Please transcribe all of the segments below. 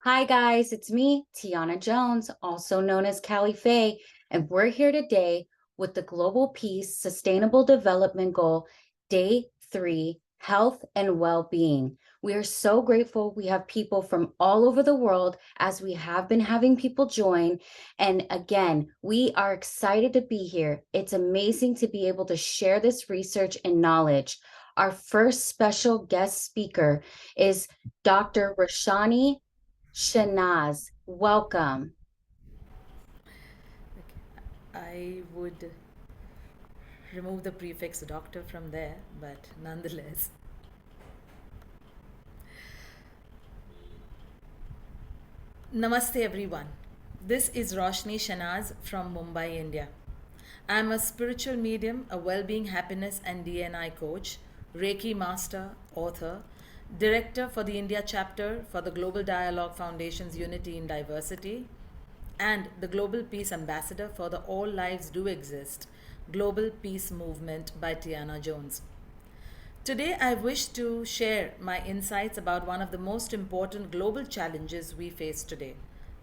Hi, guys, it's me, Tiana Jones, also known as Callie Faye, and we're here today with the Global Peace Sustainable Development Goal, Day 3, Health and Well-Being. We are so grateful we have people from all over the world as we have been having people join. And again, we are excited to be here. It's amazing to be able to share this research and knowledge. Our first special guest speaker is Dr. Rashani Shanaz, welcome. I would remove the prefix doctor from there, but nonetheless. Namaste everyone. This is Roshni Shanaz from Mumbai, India. I am a spiritual medium, a well-being, happiness and DNI coach, Reiki master, author, director for the India chapter for the Global Dialogue Foundation's Unity in Diversity, and the Global Peace Ambassador for the All Lives Do Exist Global Peace Movement by Tiana Jones. Today, I wish to share my insights about one of the most important global challenges we face today,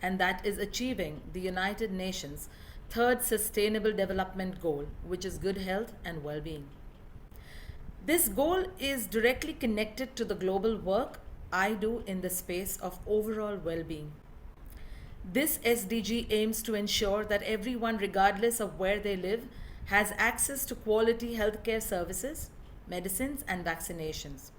and that is achieving the United Nations' third Sustainable Development Goal, which is good health and well being. This goal is directly connected to the global work I do in the space of overall well being. This SDG aims to ensure that everyone, regardless of where they live, has access to quality healthcare services, medicines, and vaccinations.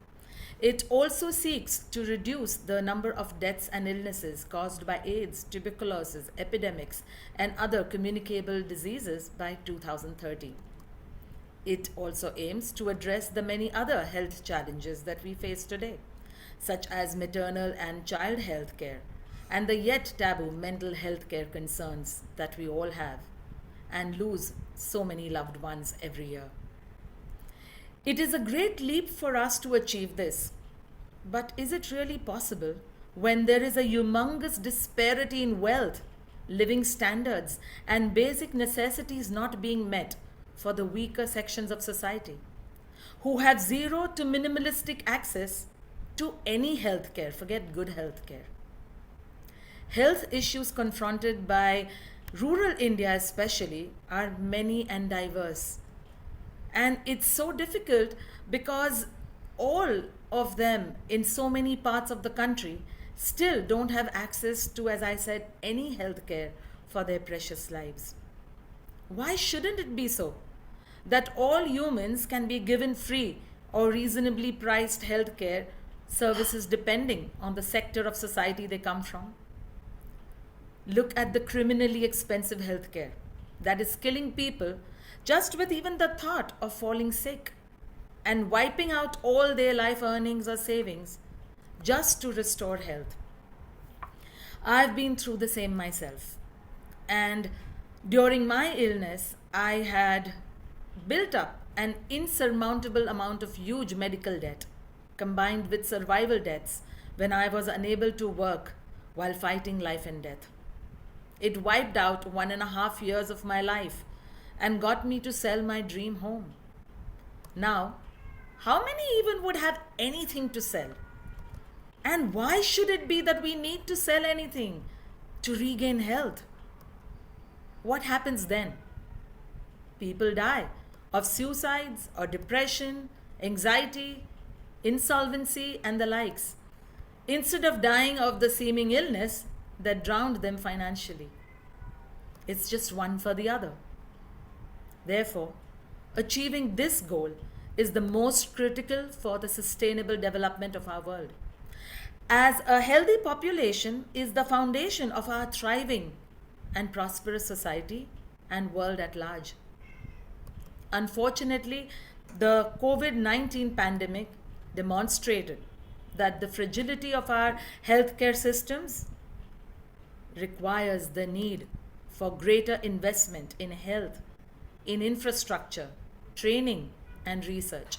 It also seeks to reduce the number of deaths and illnesses caused by AIDS, tuberculosis, epidemics, and other communicable diseases by 2030. It also aims to address the many other health challenges that we face today, such as maternal and child health care, and the yet taboo mental health care concerns that we all have and lose so many loved ones every year. It is a great leap for us to achieve this, but is it really possible when there is a humongous disparity in wealth, living standards, and basic necessities not being met for the weaker sections of society, who have zero to minimalistic access to any health care, forget good health care? Health issues confronted by rural India, especially, are many and diverse. And it's so difficult because all of them in so many parts of the country still don't have access to, as I said, any health care for their precious lives. Why shouldn't it be so? That all humans can be given free or reasonably priced health care services depending on the sector of society they come from? Look at the criminally expensive healthcare that is killing people just with even the thought of falling sick and wiping out all their life earnings or savings just to restore health. I've been through the same myself. And during my illness, I had built up an insurmountable amount of huge medical debt combined with survival debts when I was unable to work while fighting life and death. It wiped out 1.5 years of my life and got me to sell my dream home. Now, how many even would have anything to sell? And why should it be that we need to sell anything to regain health? What happens then? People die of suicides or depression, anxiety, insolvency, and the likes, instead of dying of the seeming illness that drowned them financially. It's just one for the other. Therefore, achieving this goal is the most critical for the sustainable development of our world. As a healthy population is the foundation of our thriving and prosperous society and world at large. Unfortunately, the COVID 19 pandemic demonstrated that the fragility of our healthcare systems requires the need for greater investment in health, in infrastructure, training, and research.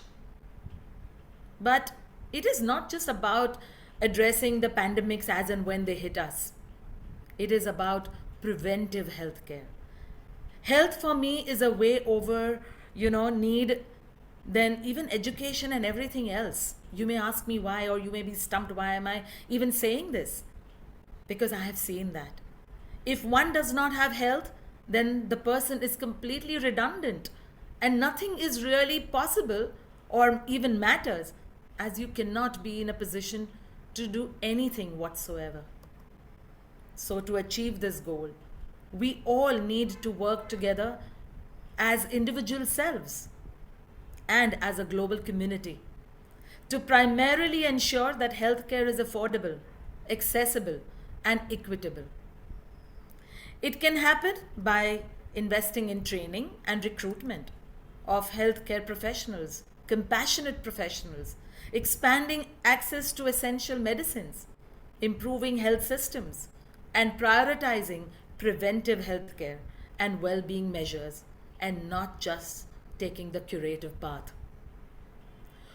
But it is not just about addressing the pandemics as and when they hit us. It is about preventive healthcare. Health for me is a way over, need than even education and everything else. You may ask me why, or you may be stumped, why am I even saying this? because I have seen that. If one does not have health, then the person is completely redundant and nothing is really possible or even matters, as you cannot be in a position to do anything whatsoever. So, to achieve this goal, we all need to work together as individual selves and as a global community to primarily ensure that healthcare is affordable, accessible, and equitable. It can happen by investing in training and recruitment of healthcare professionals, compassionate professionals, expanding access to essential medicines, improving health systems, and prioritizing preventive healthcare and well being measures, and not just taking the curative path.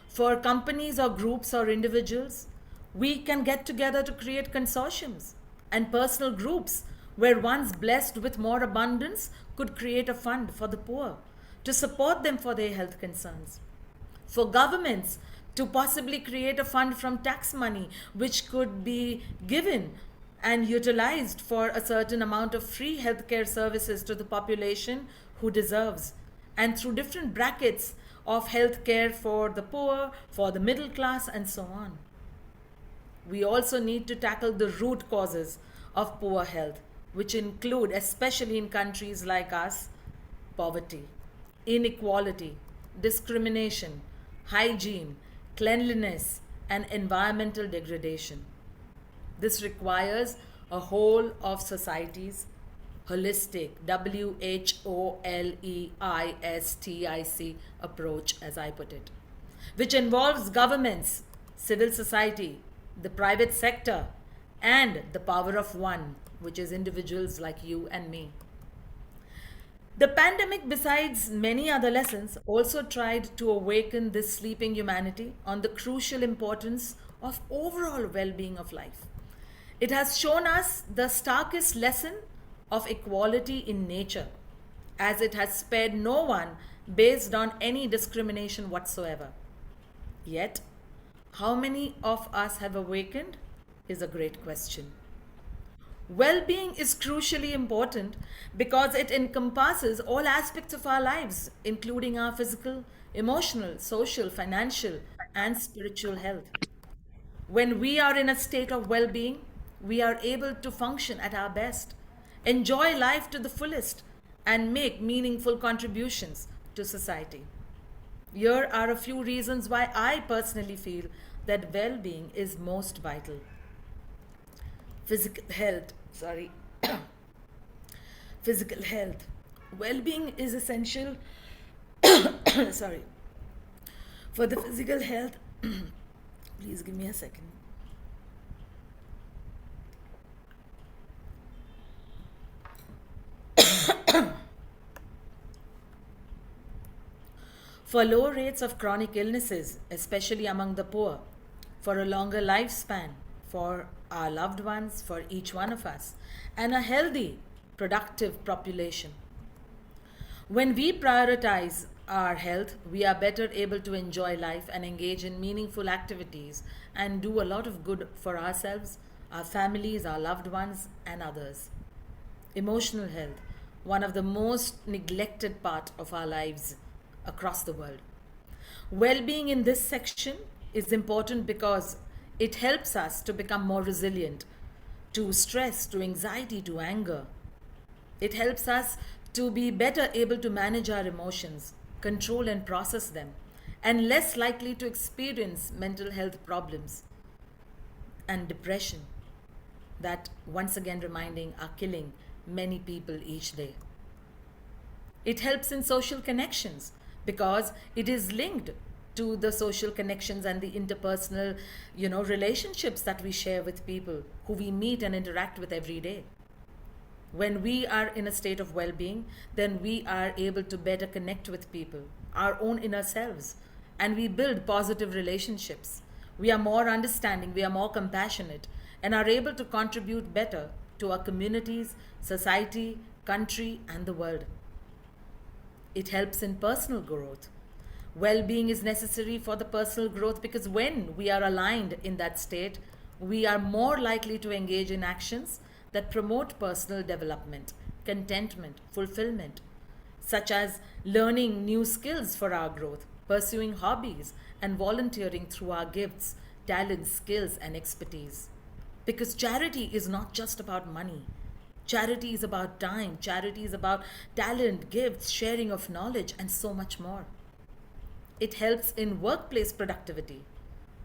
For companies or groups or individuals, we can get together to create consortiums and personal groups where ones blessed with more abundance could create a fund for the poor to support them for their health concerns. For governments to possibly create a fund from tax money which could be given and utilized for a certain amount of free healthcare services to the population who deserves, and through different brackets of healthcare for the poor, for the middle class, and so on. We also need to tackle the root causes of poor health, which include, especially in countries like us, poverty, inequality, discrimination, hygiene, cleanliness, and environmental degradation. This requires a whole of society's holistic, WHOLEISTIC approach, as I put it, which involves governments, civil society, the private sector, and the power of one, which is individuals like you and me. The pandemic, besides many other lessons, also tried to awaken this sleeping humanity on the crucial importance of overall well being of life. It has shown us the starkest lesson of equality in nature, as it has spared no one based on any discrimination whatsoever. Yet, how many of us have awakened is a great question. Well being is crucially important because it encompasses all aspects of our lives, including our physical, emotional, social, financial, and spiritual health. When we are in a state of well being, we are able to function at our best, enjoy life to the fullest, and make meaningful contributions to society. Here are a few reasons why I personally feel that well being is most vital. Physical health, sorry, physical health. Well being is essential, sorry, for the physical health. Please give me a second. For low rates of chronic illnesses, especially among the poor, for a longer lifespan for our loved ones, for each one of us, and a healthy, productive population. When we prioritize our health, we are better able to enjoy life and engage in meaningful activities and do a lot of good for ourselves, our families, our loved ones, and others. Emotional health, one of the most neglected part of our lives across the world. Well-being in this section is important because it helps us to become more resilient to stress, to anxiety, to anger. It helps us to be better able to manage our emotions, control and process them, and less likely to experience mental health problems and depression that, once again reminding, are killing many people each day. It helps in social connections because it is linked to the social connections and the interpersonal, relationships that we share with people who we meet and interact with every day. When we are in a state of well-being, then we are able to better connect with people, our own inner selves, and we build positive relationships. We are more understanding, we are more compassionate, and are able to contribute better to our communities, society, country, and the world. It helps in personal growth. Well being is necessary for the personal growth because when we are aligned in that state, we are more likely to engage in actions that promote personal development, contentment, fulfillment, such as learning new skills for our growth, pursuing hobbies, and volunteering through our gifts, talents, skills, and expertise. Because charity is not just about money. Charity is about time, charity is about talent, gifts, sharing of knowledge, and so much more. It helps in workplace productivity.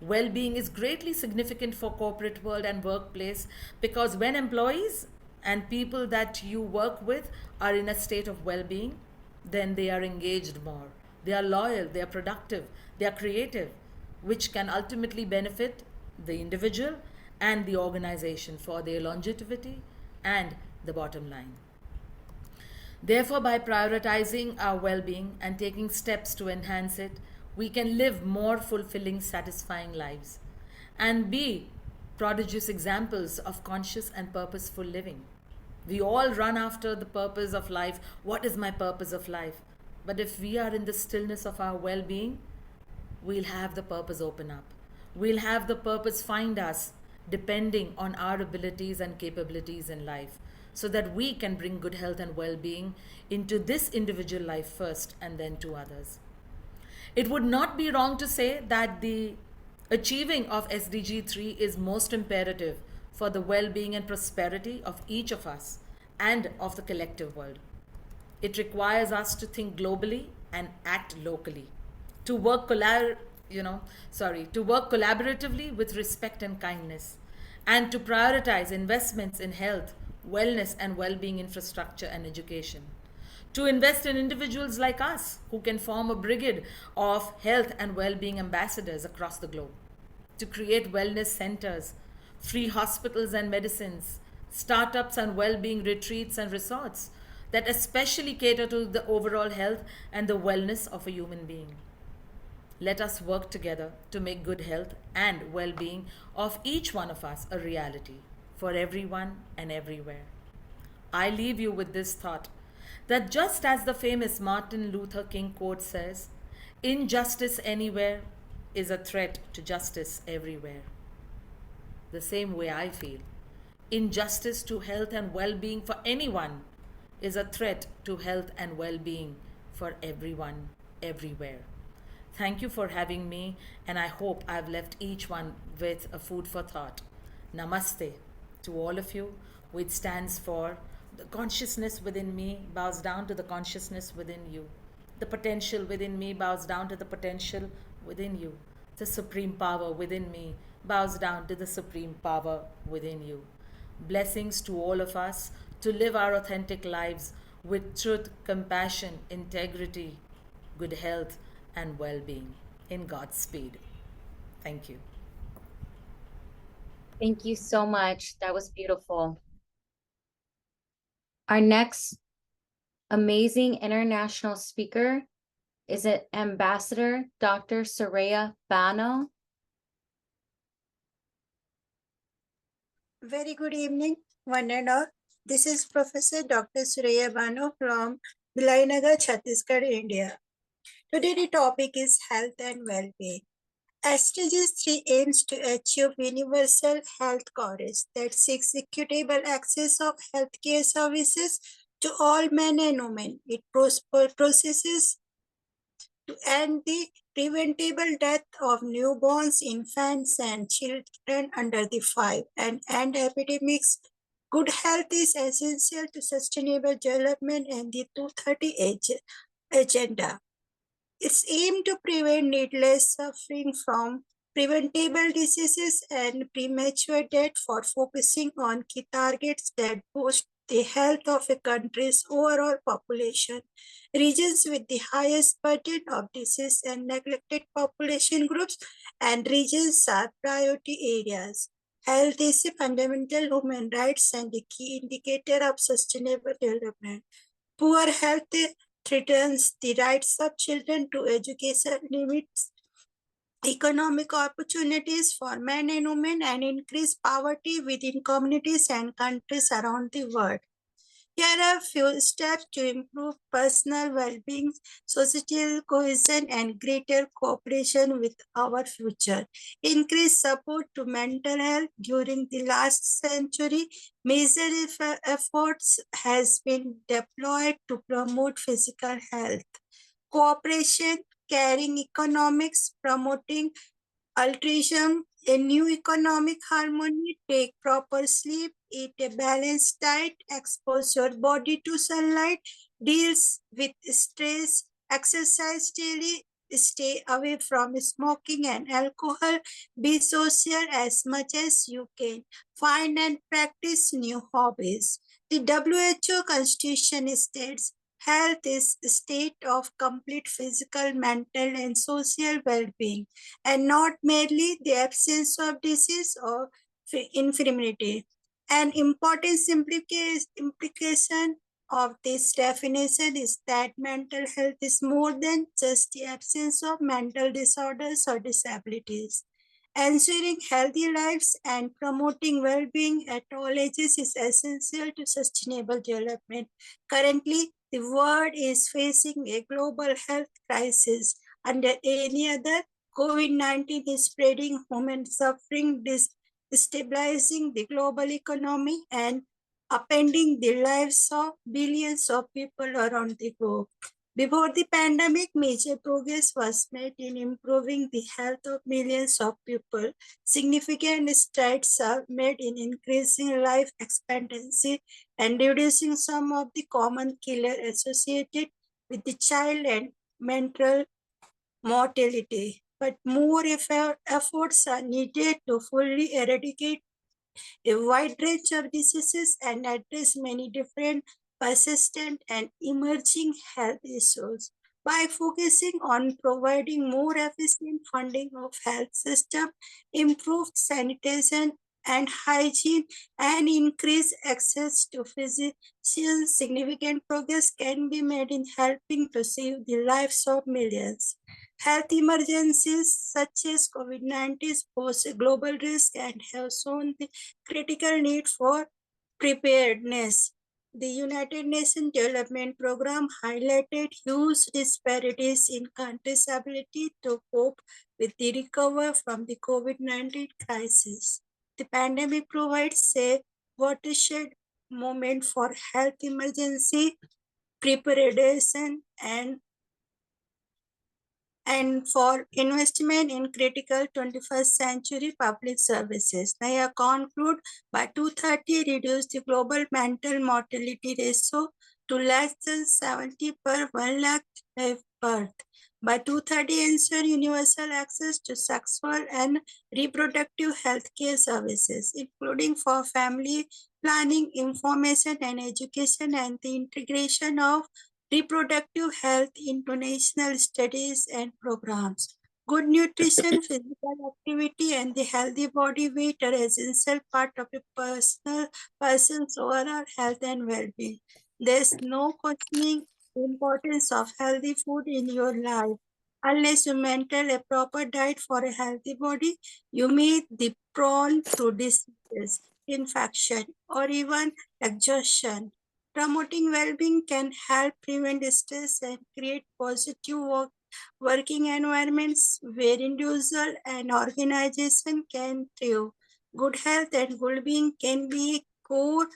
Well-being is greatly significant for corporate world and workplace because when employees and people that you work with are in a state of well-being, then they are engaged more. They are loyal, they are productive, they are creative, which can ultimately benefit the individual and the organization for their longevity and the bottom line. Therefore, by prioritizing our well being and taking steps to enhance it, we can live more fulfilling, satisfying lives and be prodigious examples of conscious and purposeful living. We all run after the purpose of life. What is my purpose of life? But if we are in the stillness of our well being, we'll have the purpose open up. We'll have the purpose find us depending on our abilities and capabilities in life so that we can bring good health and well being into this individual life first and then to others. It would not be wrong to say that the achieving of SDG 3 is most imperative for the well being and prosperity of each of us and of the collective world. It requires us to think globally and act locally, to work to work collaboratively with respect and kindness, and to prioritize investments in health, wellness, and well-being infrastructure and education. To invest in individuals like us who can form a brigade of health and well-being ambassadors across the globe. To create wellness centers, free hospitals and medicines, startups and well-being retreats and resorts that especially cater to the overall health and the wellness of a human being. Let us work together to make good health and well being of each one of us a reality for everyone and everywhere. I leave you with this thought that just as the famous Martin Luther King quote says, injustice anywhere is a threat to justice everywhere. The same way I feel. Injustice to health and well being for anyone is a threat to health and well being for everyone, everywhere. Thank you for having me, and I hope I've left each one with a food for thought. Namaste to all of you, which stands for the consciousness within me bows down to the consciousness within you. The potential within me bows down to the potential within you. The supreme power within me bows down to the supreme power within you. Blessings to all of us to live our authentic lives with truth, compassion, integrity, good health, and well being. In God's speed. Thank you. Thank you so much. That was beautiful. Our next amazing international speaker is it Ambassador Dr. Soraya Bano. Very good evening, one and all. This is Professor Dr. Surya Bano from Vilayanagar, Chhattisgarh, India. Today the topic is health and well-being. SDG 3 aims to achieve universal health coverage that seeks equitable access of healthcare services to all men and women. It processes to end the preventable death of newborns, infants, and children under the 5 and end epidemics. Good health is essential to sustainable development and the 230 agenda. It's aimed to prevent needless suffering from preventable diseases and premature death for focusing on key targets that boost the health of a country's overall population. Regions with the highest burden of disease and neglected population groups and regions are priority areas. Health is a fundamental human rights and a key indicator of sustainable development. Poor health threatens the rights of children to education, limits economic opportunities for men and women, and increase poverty within communities and countries around the world. Here are a few steps to improve personal well-being, societal cohesion, and greater cooperation with our future. Increase support to mental health. During the last century, major efforts has been deployed to promote physical health. Cooperation, caring economics, promoting altruism, a new economic harmony, take proper sleep, eat a balanced diet, expose your body to sunlight, deals with stress, exercise daily, stay away from smoking and alcohol, be social as much as you can, find and practice new hobbies. The WHO Constitution states health is a state of complete physical, mental, and social well-being and not merely the absence of disease or infirmity. An important implication of this definition is that mental health is more than just the absence of mental disorders or disabilities. Ensuring healthy lives and promoting well-being at all ages is essential to sustainable development. Currently, the world is facing a global health crisis. Under any other, COVID-19 is spreading human suffering, destabilizing the global economy, and upending the lives of billions of people around the globe. Before the pandemic, major progress was made in improving the health of millions of people. Significant strides are made in increasing life expectancy and reducing some of the common killers associated with the child and mental mortality. But more efforts are needed to fully eradicate a wide range of diseases and address many different persistent and emerging health issues. By focusing on providing more efficient funding of health system, improved sanitation and hygiene, and increased access to physicians, significant progress can be made in helping to save the lives of millions. Health emergencies such as COVID-19 pose a global risk and have shown the critical need for preparedness. The United Nations Development Program highlighted huge disparities in countries' ability to cope with the recovery from the COVID-19 crisis. The pandemic provides a watershed moment for health emergency preparedness and for investment in critical 21st century public services. I conclude by 2030 reduce the global mental mortality ratio to less than 70 per 1 lakh live birth. By 2030 ensure universal access to sexual and reproductive health care services, including for family planning, information and education, and the integration of reproductive health into national studies and programs. Good nutrition, physical activity, and the healthy body weight are essential part of a person's overall health and well-being. There's no questioning the importance of healthy food in your life. Unless you maintain a proper diet for a healthy body, you may be prone to diseases, infection, or even exhaustion. Promoting well-being can help prevent stress and create positive working environments where individual and organization can thrive. Good health and well-being can be a core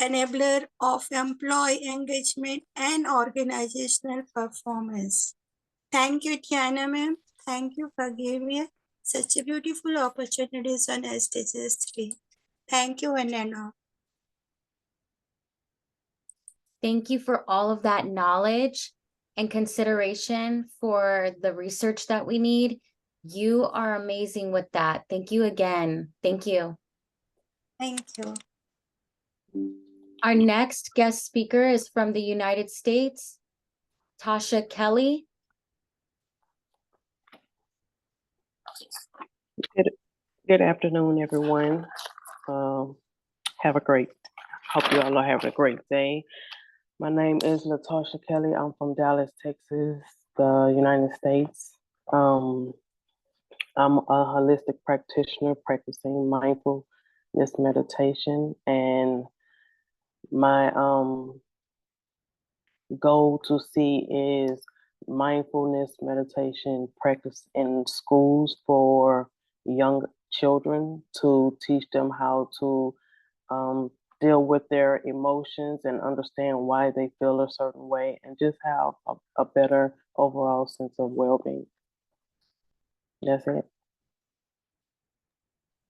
enabler of employee engagement and organizational performance. Thank you, Tiana ma'am. Thank you for giving me such a beautiful opportunities on SDGs 3. Thank you, Vanessa. Thank you for all of that knowledge and consideration for the research that we need. You are amazing with that. Thank you again. Thank you. Thank you. Our next guest speaker is from the United States, Tasha Kelly. Good afternoon, everyone. Hope you all are having a great day. My name is Natasha Kelly. I'm from Dallas, Texas, the United States. I'm a holistic practitioner practicing mindfulness meditation and my goal to see is mindfulness meditation practice in schools for young children to teach them how to deal with their emotions and understand why they feel a certain way and just have a better overall sense of well-being. That's it.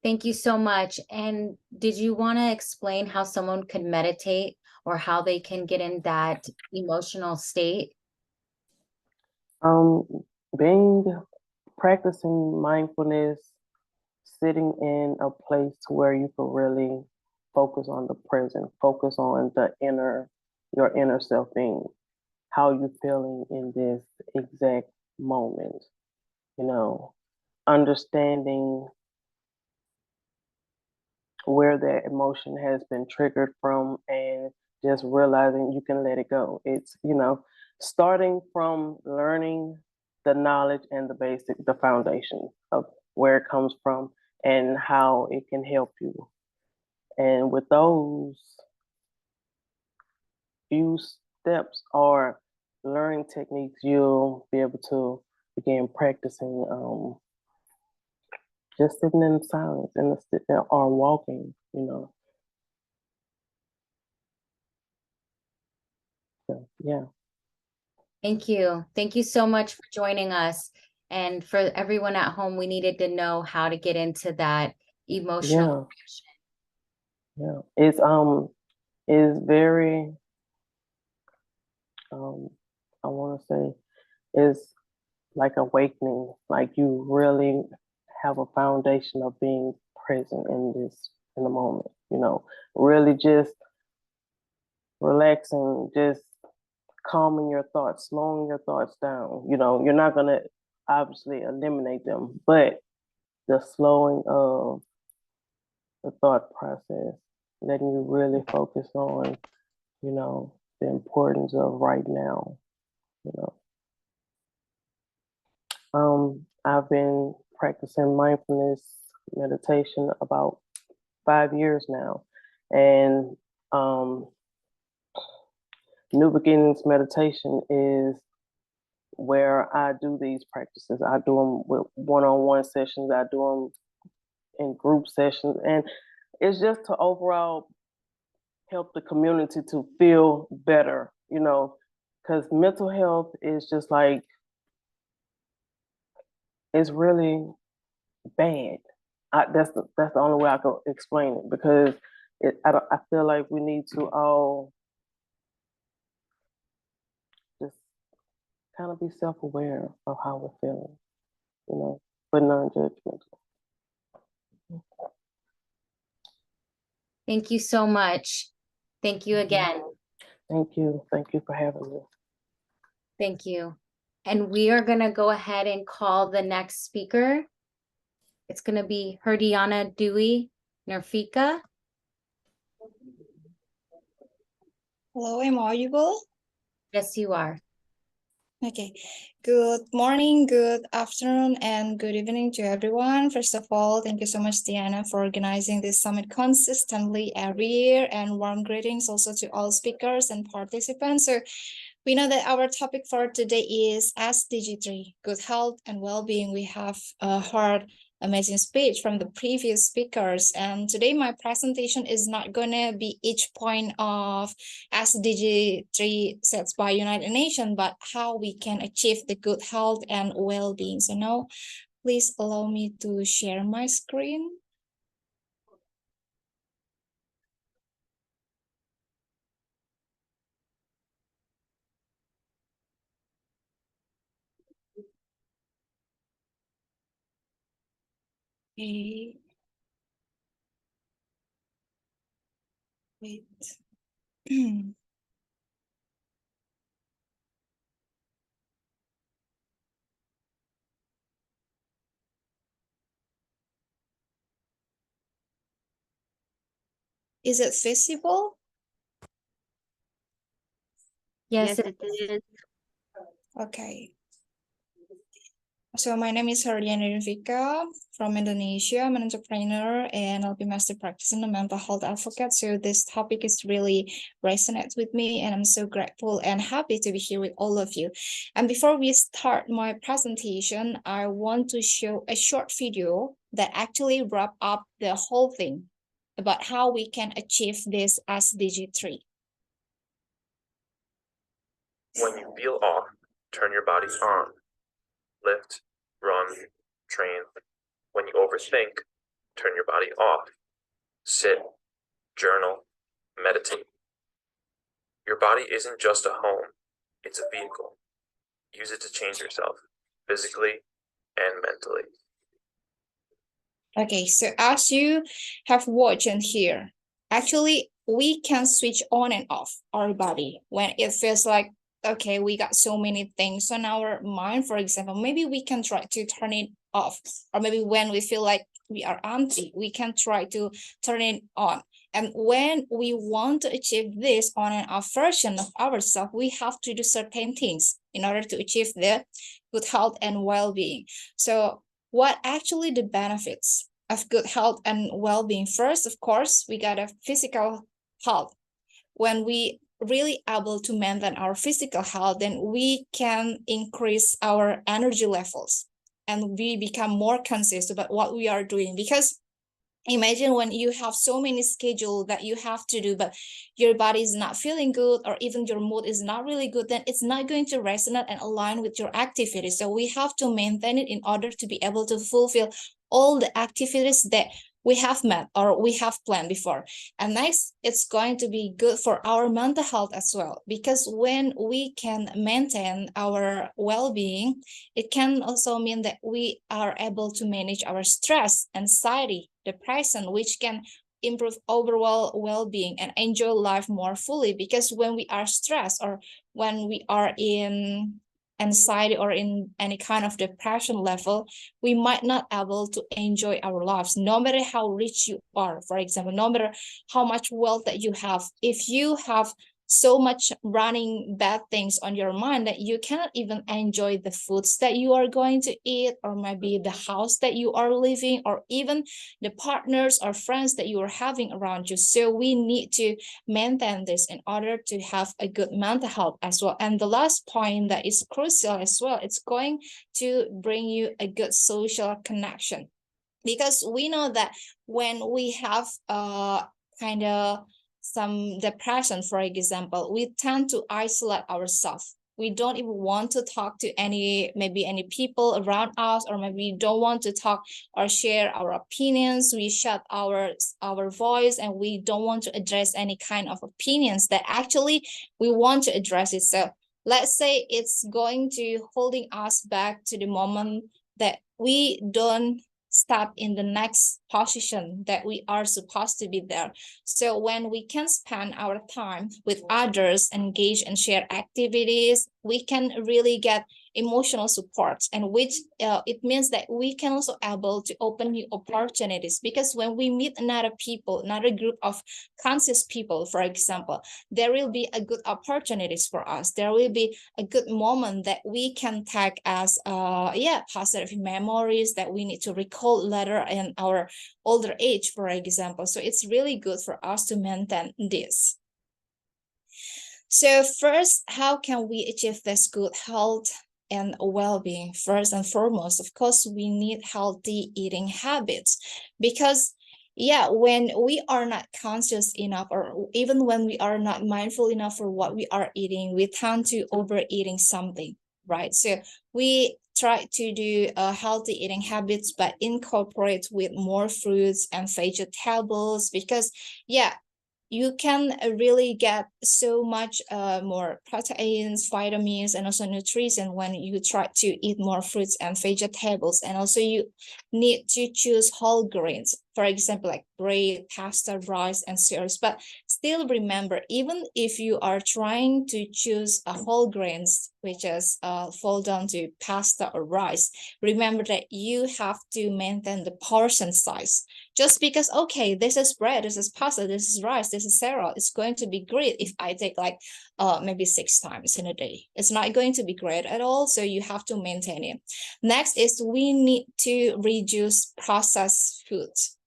Thank you so much. And did you want to explain how someone could meditate or how they can get in that emotional state? Um, being practicing mindfulness, sitting in a place where you can really focus on the present, focus on your inner self being, how you feeling in this exact moment, you know, understanding where that emotion has been triggered from and just realizing you can let it go. It's, starting from learning the knowledge and the foundation of where it comes from and how it can help you. And with those few steps or learning techniques, you'll be able to begin practicing just sitting in silence or walking, So, yeah. Thank you. Thank you so much for joining us. And for everyone at home, we needed to know how to get into that emotional Yeah. It's very I want to say is like awakening. Like you really have a foundation of being present in the moment. Really just relaxing, just calming your thoughts, slowing your thoughts down. You're not gonna obviously eliminate them, but the slowing of the thought process, letting you really focus on, the importance of right now, you know. I've been practicing mindfulness meditation about 5 years now. And New Beginnings Meditation is where I do these practices. I do them with one-on-one sessions. I do them in group sessions. And it's just to overall help the community to feel better, because mental health is just like, it's really bad. That's the only way I can explain it, because I feel like we need to all just kind of be self-aware of how we're feeling, but non-judgmental. Thank you so much. Thank you again. Thank you. Thank you for having me. Thank you. And we are going to go ahead and call the next speaker. It's going to be Herdiana Dewey Nerfika. Hello, am I audible? Yes, you are. Okay. Good morning, good afternoon, and good evening to everyone. First of all, thank you so much, Diana, for organizing this summit consistently every year, and warm greetings also to all speakers and participants. So we know that our topic for today is SDG3, good health and well-being. We have heard amazing speech from the previous speakers, and today my presentation is not gonna be each point of SDG3 set by United Nations, but how we can achieve the good health and well-being. So now, please allow me to share my screen. Okay. Wait. Is it visible? Yes, Yes, it is. Okay. So my name is Herdiana Rifika from Indonesia. I'm an entrepreneur and I'll be master practicing a mental health advocate. So this topic is really resonates with me and I'm so grateful and happy to be here with all of you. And before we start my presentation, I want to show a short video that actually wrap up the whole thing about how we can achieve this SDG 3. When you feel off, turn your body on. Lift, run, train. When you overthink, turn your body off. Sit, journal, meditate. Your body isn't just a home, it's a vehicle. Use it to change yourself, physically and mentally. Okay, so as you have watched and hear, actually we can switch on and off our body when it feels like, okay, we got so many things on our mind. For example, maybe we can try to turn it off, or maybe when we feel like we are empty, we can try to turn it on. And when we want to achieve this on and off version of ourselves, we have to do certain things in order to achieve the good health and well-being. So what actually the benefits of good health and well-being? First, of course, we got a physical health. When we really able to maintain our physical health, then we can increase our energy levels and we become more conscious about what we are doing. Because imagine when you have so many schedules that you have to do, but your body is not feeling good, or even your mood is not really good, then it's not going to resonate and align with your activities. So we have to maintain it in order to be able to fulfill all the activities that we have met or we have planned before. And next, it's going to be good for our mental health as well, because when we can maintain our well-being, it can also mean that we are able to manage our stress, anxiety, depression, which can improve overall well-being and enjoy life more fully. Because when we are stressed or when we are in anxiety or in any kind of depression level, we might not able to enjoy our lives, no matter how rich you are. For example, no matter how much wealth that you have, if you have so much running bad things on your mind that you cannot even enjoy the foods that you are going to eat, or maybe the house that you are living, or even the partners or friends that you are having around you. So we need to maintain this in order to have a good mental health as well. And the last point that is crucial as well, it's going to bring you a good social connection. Because we know that when we have kind of some depression, for example, we tend to isolate ourselves. We don't even want to talk to any people around us, or maybe we don't want to talk or share our opinions. We shut our voice and we don't want to address any kind of opinions that actually we want to address it. So let's say it's going to holding us back to the moment that we don't step in the next position that we are supposed to be there. So when we can spend our time with others, engage and share activities, we can really get emotional support, and which it means that we can also able to open new opportunities. Because when we meet another group of conscious people, for example, there will be a good opportunities for us. There will be a good moment that we can take as positive memories that we need to recall later in our older age, for example. So it's really good for us to maintain this. So first, how can we achieve this good health and well-being? First and foremost, of course, we need healthy eating habits. Because when we are not conscious enough, or even when we are not mindful enough for what we are eating, we tend to overeating something, right? So we try to do healthy eating habits, but incorporate with more fruits and vegetables. Because you can really get so much more proteins, vitamins, and also nutrition when you try to eat more fruits and vegetables. And also you need to choose whole grains, for example, like bread, pasta, rice, and cereals. But still remember, even if you are trying to choose a whole grains, which is fall down to pasta or rice, remember that you have to maintain the portion size just because, okay, this is bread, this is pasta, this is rice, this is cereal, it's going to be great if I take like maybe 6 times in a day. It's not going to be great at all, so you have to maintain it. Next is we need to reduce processed foods,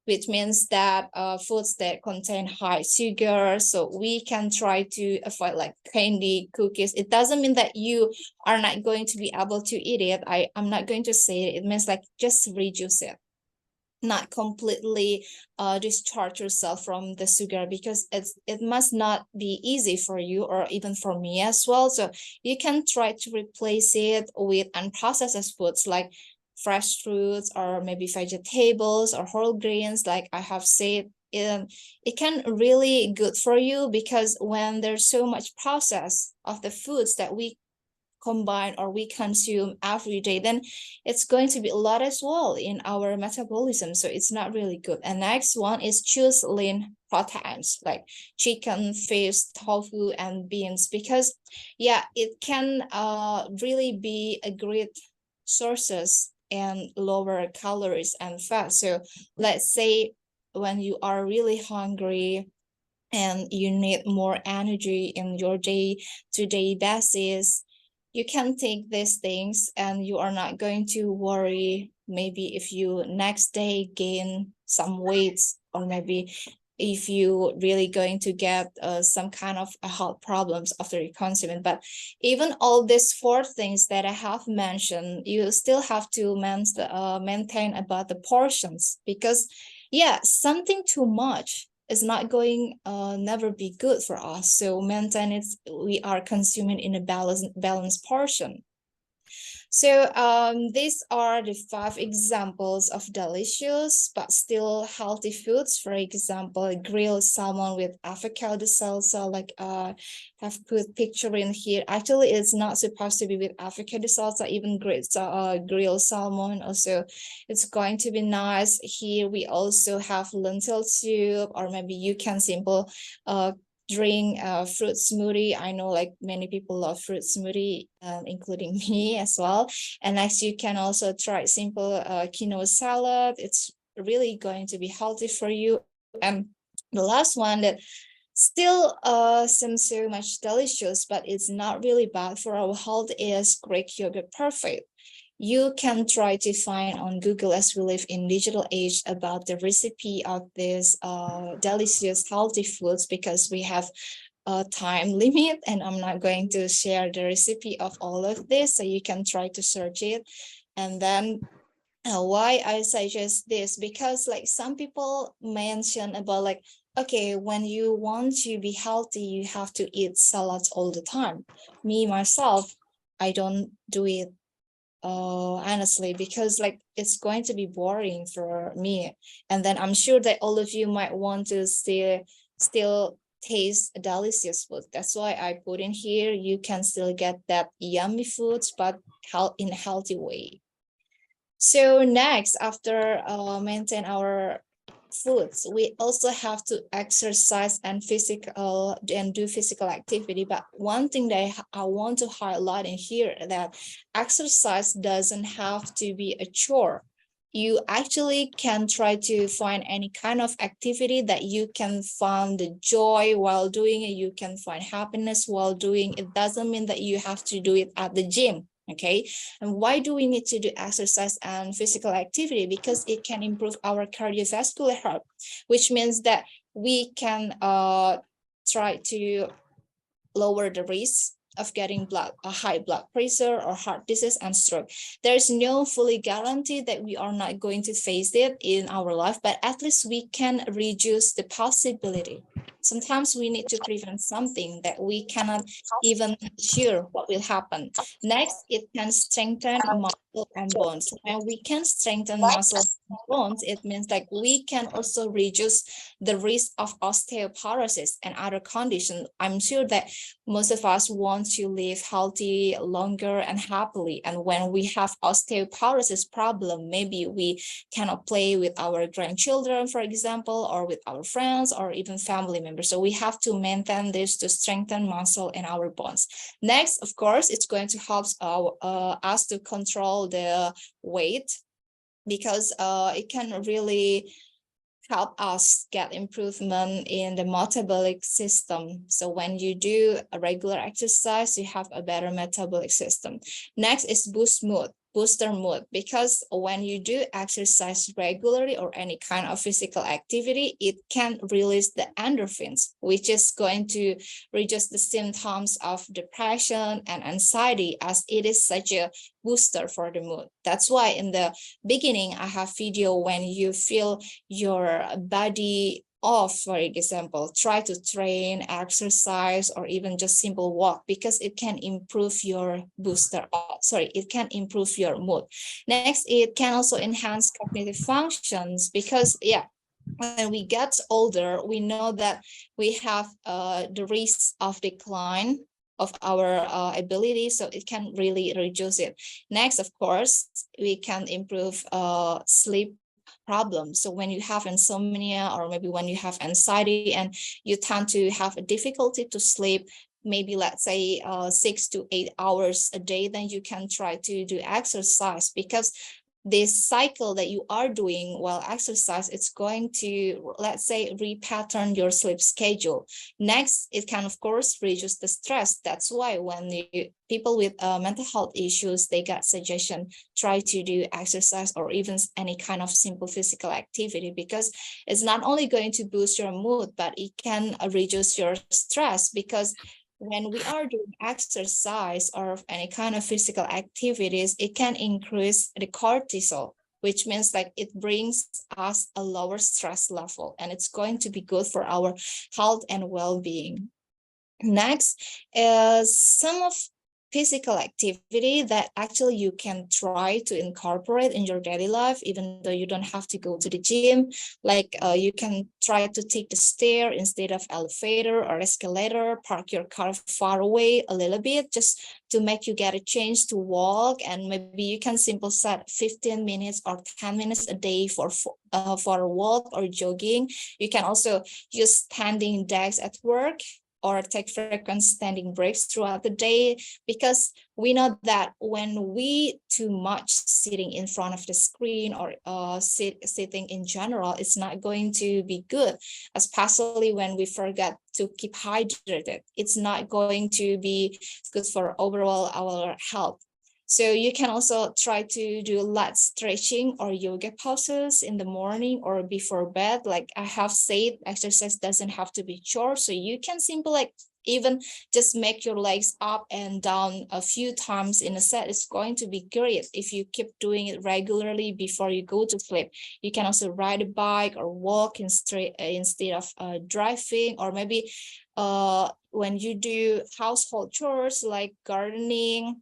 which means that foods that contain high sugar. So we can try to avoid like candy, cookies. It doesn't mean that you are not going to be able to eat it. I'm not going to say it. It means like just reduce it, not completely discharge yourself from the sugar, because it must not be easy for you or even for me as well. So you can try to replace it with unprocessed foods like fresh fruits or maybe vegetables or whole grains. Like I have said, it can really good for you, because when there's so much process of the foods that we combine or we consume every day, then it's going to be a lot as well in our metabolism, so it's not really good. And next one is choose lean proteins like chicken, fish, tofu, and beans, because yeah, it can really be a great sources and lower calories and fat. So let's say when you are really hungry and you need more energy in your day-to-day basis, you can take these things and you are not going to worry maybe if you next day gain some weights, or maybe if you really going to get some kind of health problems after you consume it. But even all these 4 things that I have mentioned, you still have to maintain about the portions, because yeah, something too much is not going never be good for us. So maintain it, we are consuming in a balanced portion. So these are the 5 examples of delicious but still healthy foods. For example, grilled salmon with avocado salsa, like have put picture in here. Actually, it's not supposed to be with avocado salsa, even grilled salmon. Also, it's going to be nice. Here we also have lentil soup, or maybe you can simple drink fruit smoothie. I know like many people love fruit smoothie, including me as well. And next, you can also try simple quinoa salad. It's really going to be healthy for you. And the last one that still seems so much delicious, but it's not really bad for our health, is Greek yogurt perfect. You can try to find on Google, as we live in digital age, about the recipe of this delicious healthy foods, because we have a time limit and I'm not going to share the recipe of all of this, so you can try to search it. And then why I suggest this, because like some people mention about like, okay, when you want to be healthy, you have to eat salads all the time. Me, myself, I don't do it honestly, because like it's going to be boring for me. And then I'm sure that all of you might want to still taste delicious food. That's why I put in here, you can still get that yummy foods, but in a healthy way. So next, after maintain our foods, we also have to exercise and do physical activity. But one thing that I want to highlight in here, that exercise doesn't have to be a chore. You actually can try to find any kind of activity that you can find the joy while doing it. You can find happiness while doing it. It doesn't mean that you have to do it at the gym. Okay, and why do we need to do exercise and physical activity? Because it can improve our cardiovascular health, which means that we can try to lower the risk of getting high blood pressure or heart disease and stroke. There's no fully guarantee that we are not going to face it in our life, but at least we can reduce the possibility. Sometimes we need to prevent something that we cannot even sure what will happen. Next, it can strengthen muscle and bones. When we can strengthen muscle and bones, it means like we can also reduce the risk of osteoporosis and other conditions. I'm sure that most of us want to live healthy, longer, and happily. And when we have osteoporosis problem, maybe we cannot play with our grandchildren, for example, or with our friends, or even family members. So we have to maintain this to strengthen muscle in our bones. Next, of course, it's going to help us to control the weight, because it can really help us get improvement in the metabolic system. So when you do a regular exercise, you have a better metabolic system. Next is booster mood, because when you do exercise regularly or any kind of physical activity, it can release the endorphins, which is going to reduce the symptoms of depression and anxiety, as it is such a booster for the mood. That's why in the beginning I have video when you feel your body off, for example, try to train, exercise, or even just simple walk, because it can improve your it can improve your mood. Next, it can also enhance cognitive functions, because when we get older, we know that we have the risk of decline of our ability, so it can really reduce it. Next, of course, we can improve sleep problems. So when you have insomnia, or maybe when you have anxiety and you tend to have a difficulty to sleep, maybe let's say 6 to 8 hours a day, then you can try to do exercise, because this cycle that you are doing while exercise, it's going to, let's say, repattern your sleep schedule. Next, it can of course reduce the stress. That's why when people with mental health issues, they get suggestion, try to do exercise or even any kind of simple physical activity, because it's not only going to boost your mood, but it can reduce your stress, because when we are doing exercise or any kind of physical activities, it can increase the cortisol, which means like it brings us a lower stress level, and it's going to be good for our health and well-being. Next is some of physical activity that actually you can try to incorporate in your daily life, even though you don't have to go to the gym. Like you can try to take the stair instead of elevator or escalator, park your car far away a little bit, just to make you get a chance to walk. And maybe you can simply set 15 minutes or 10 minutes a day for a walk or jogging. You can also use standing desks at work, or take frequent standing breaks throughout the day, because we know that when we too much sitting in front of the screen or sitting in general, it's not going to be good, especially when we forget to keep hydrated. It's not going to be good for overall our health. So you can also try to do light stretching or yoga poses in the morning or before bed. Like I have said, exercise doesn't have to be chore. So you can simply like even just make your legs up and down a few times in a set. It's going to be great if you keep doing it regularly before you go to sleep. You can also ride a bike or walk instead of driving, or maybe when you do household chores like gardening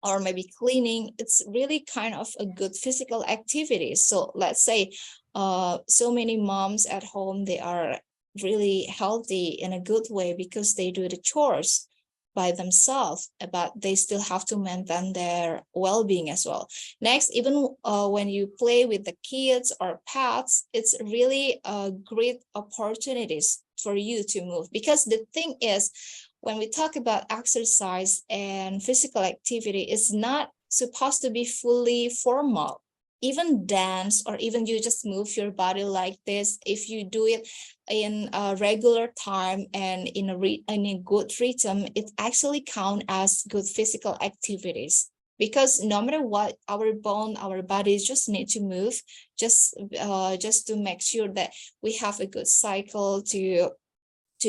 or maybe cleaning, it's really kind of a good physical activity. So let's say so many moms at home, they are really healthy in a good way because they do the chores by themselves, but they still have to maintain their well-being as well. Next, even when you play with the kids or pets, it's really a great opportunities for you to move, because the thing is, when we talk about exercise and physical activity, it's not supposed to be fully formal. Even dance, or even you just move your body like this, if you do it in a regular time and in a good rhythm, it actually count as good physical activities. Because no matter what, our bodies just need to move, just to make sure that we have a good cycle to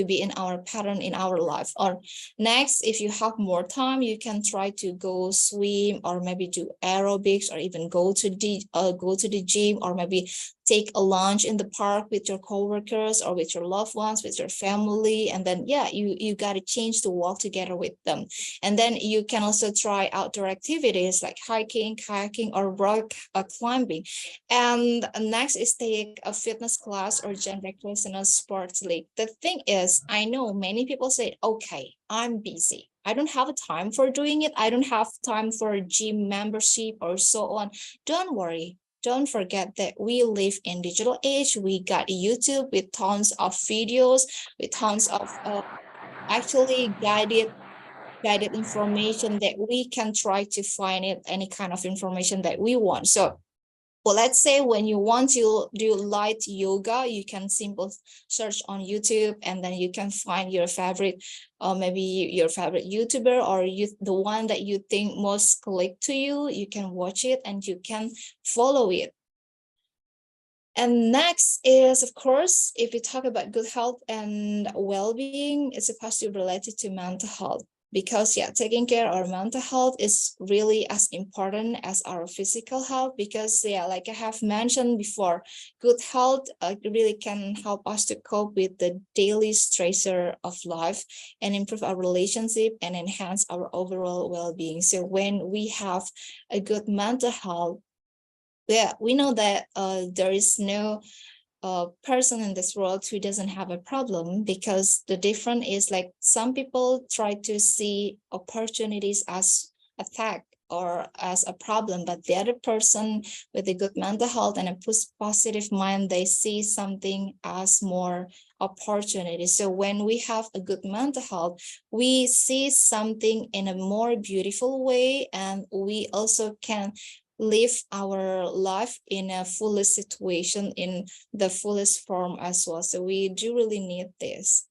be in our pattern in our life. Or next, if you have more time, you can try to go swim, or maybe do aerobics, or even go to the gym, or maybe take a lunch in the park with your coworkers or with your loved ones, with your family. And then you got a chance to walk together with them. And then you can also try outdoor activities like hiking, kayaking, or rock climbing. And next is take a fitness class or join recreational sports league. The thing is, I know many people say, okay, I'm busy, I don't have time for doing it, I don't have time for a gym membership or so on. Don't worry. Don't forget that we live in digital age. We got YouTube with tons of videos, with tons of actually guided information that we can try to find it, any kind of information that we want. So Well, let's say when you want to do light yoga, you can simply search on YouTube, and then you can find your favorite, maybe your favorite YouTuber, or the one that you think most click to you. You can watch it and you can follow it. And next is, of course, if we talk about good health and well-being, it's supposed to be related to mental health. Because taking care of our mental health is really as important as our physical health, because like I have mentioned before, good health really can help us to cope with the daily stressor of life and improve our relationship and enhance our overall well-being. So when we have a good mental health, we know that there is no person in this world who doesn't have a problem, because the difference is like some people try to see opportunities as a threat or as a problem, but the other person with a good mental health and a positive mind, they see something as more opportunity. So when we have a good mental health, we see something in a more beautiful way, and we also can live our life in a fullest situation, in the fullest form as well. So we do really need this.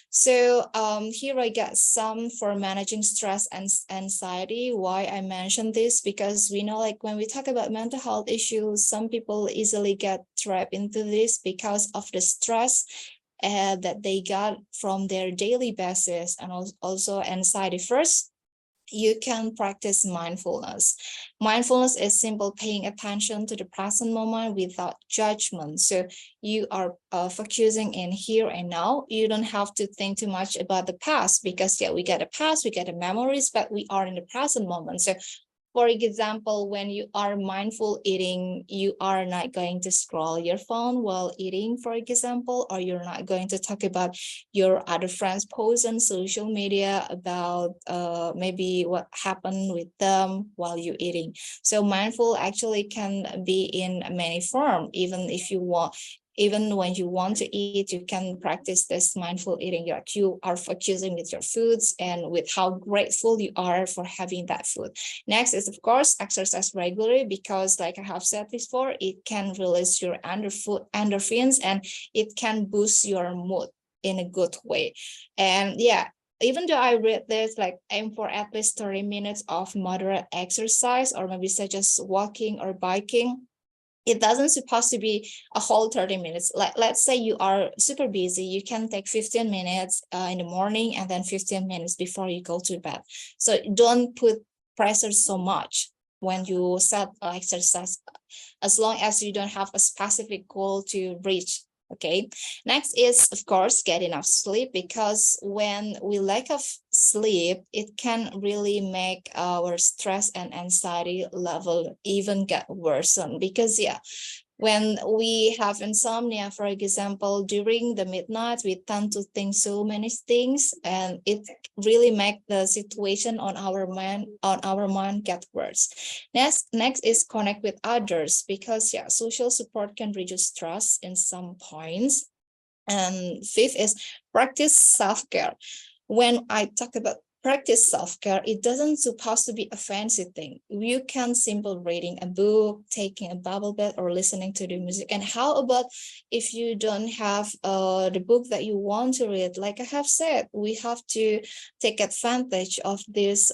So here I got some for managing stress and anxiety. Why I mentioned this, because we know, like, when we talk about mental health issues, some people easily get trapped into this because of the stress that they got from their daily basis, and also anxiety. First, you can practice mindfulness. Mindfulness is simple paying attention to the present moment without judgment. So you are focusing in here and now. You don't have to think too much about the past, because we get a past, we get the memories, but we are in the present moment. So for example, when you are mindful eating, you are not going to scroll your phone while eating, for example, or you're not going to talk about your other friends' posts on social media about maybe what happened with them while you're eating. So mindful actually can be in many forms. Even when you want to eat, you can practice this mindful eating. You are focusing with your foods and with how grateful you are for having that food. Next is, of course, exercise regularly, because like I have said before, it can release your endorphins and it can boost your mood in a good way. And even though I read this, like, aim for at least 30 minutes of moderate exercise, or maybe such as walking or biking. It doesn't supposed to be a whole 30 minutes. Let's say you are super busy, you can take 15 minutes in the morning and then 15 minutes before you go to bed. So don't put pressure so much when you set exercise, as long as you don't have a specific goal to reach. Okay, next is, of course, get enough sleep, because when we lack of sleep, it can really make our stress and anxiety level even get worsened. Because when we have insomnia, for example, during the midnight, we tend to think so many things, and it really make the situation on our mind get worse. Next is connect with others, because social support can reduce stress in some points. And fifth is practice self-care. When I talk about practice self-care, it doesn't supposed to be a fancy thing. You can simply reading a book, taking a bubble bath, or listening to the music. And how about if you don't have the book that you want to read? Like I have said, we have to take advantage of this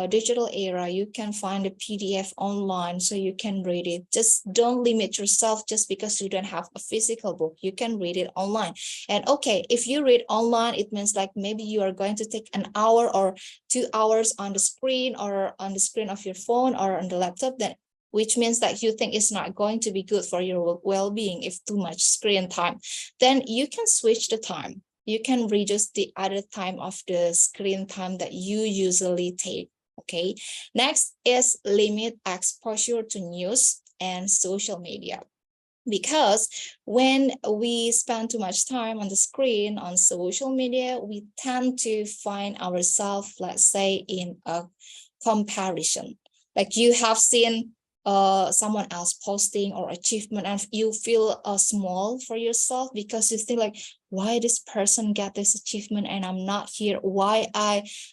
digital era. You can find a PDF online, so you can read it. Just don't limit yourself just because you don't have a physical book. You can read it online. And okay, if you read online, it means like maybe you are going to take an hour or 2 hours on the screen, or on the screen of your phone, or on the laptop, then which means that you think it's not going to be good for your well-being if too much screen time. Then you can switch the time. You can reduce the other time of the screen time that you usually take. Okay. Next is limit exposure to news and social media. Because when we spend too much time on the screen, on social media, we tend to find ourselves, let's say, in a comparison. Like you have seen someone else posting or achievement, and you feel small for yourself, because you think like, why this person get this achievement and I'm not here? Why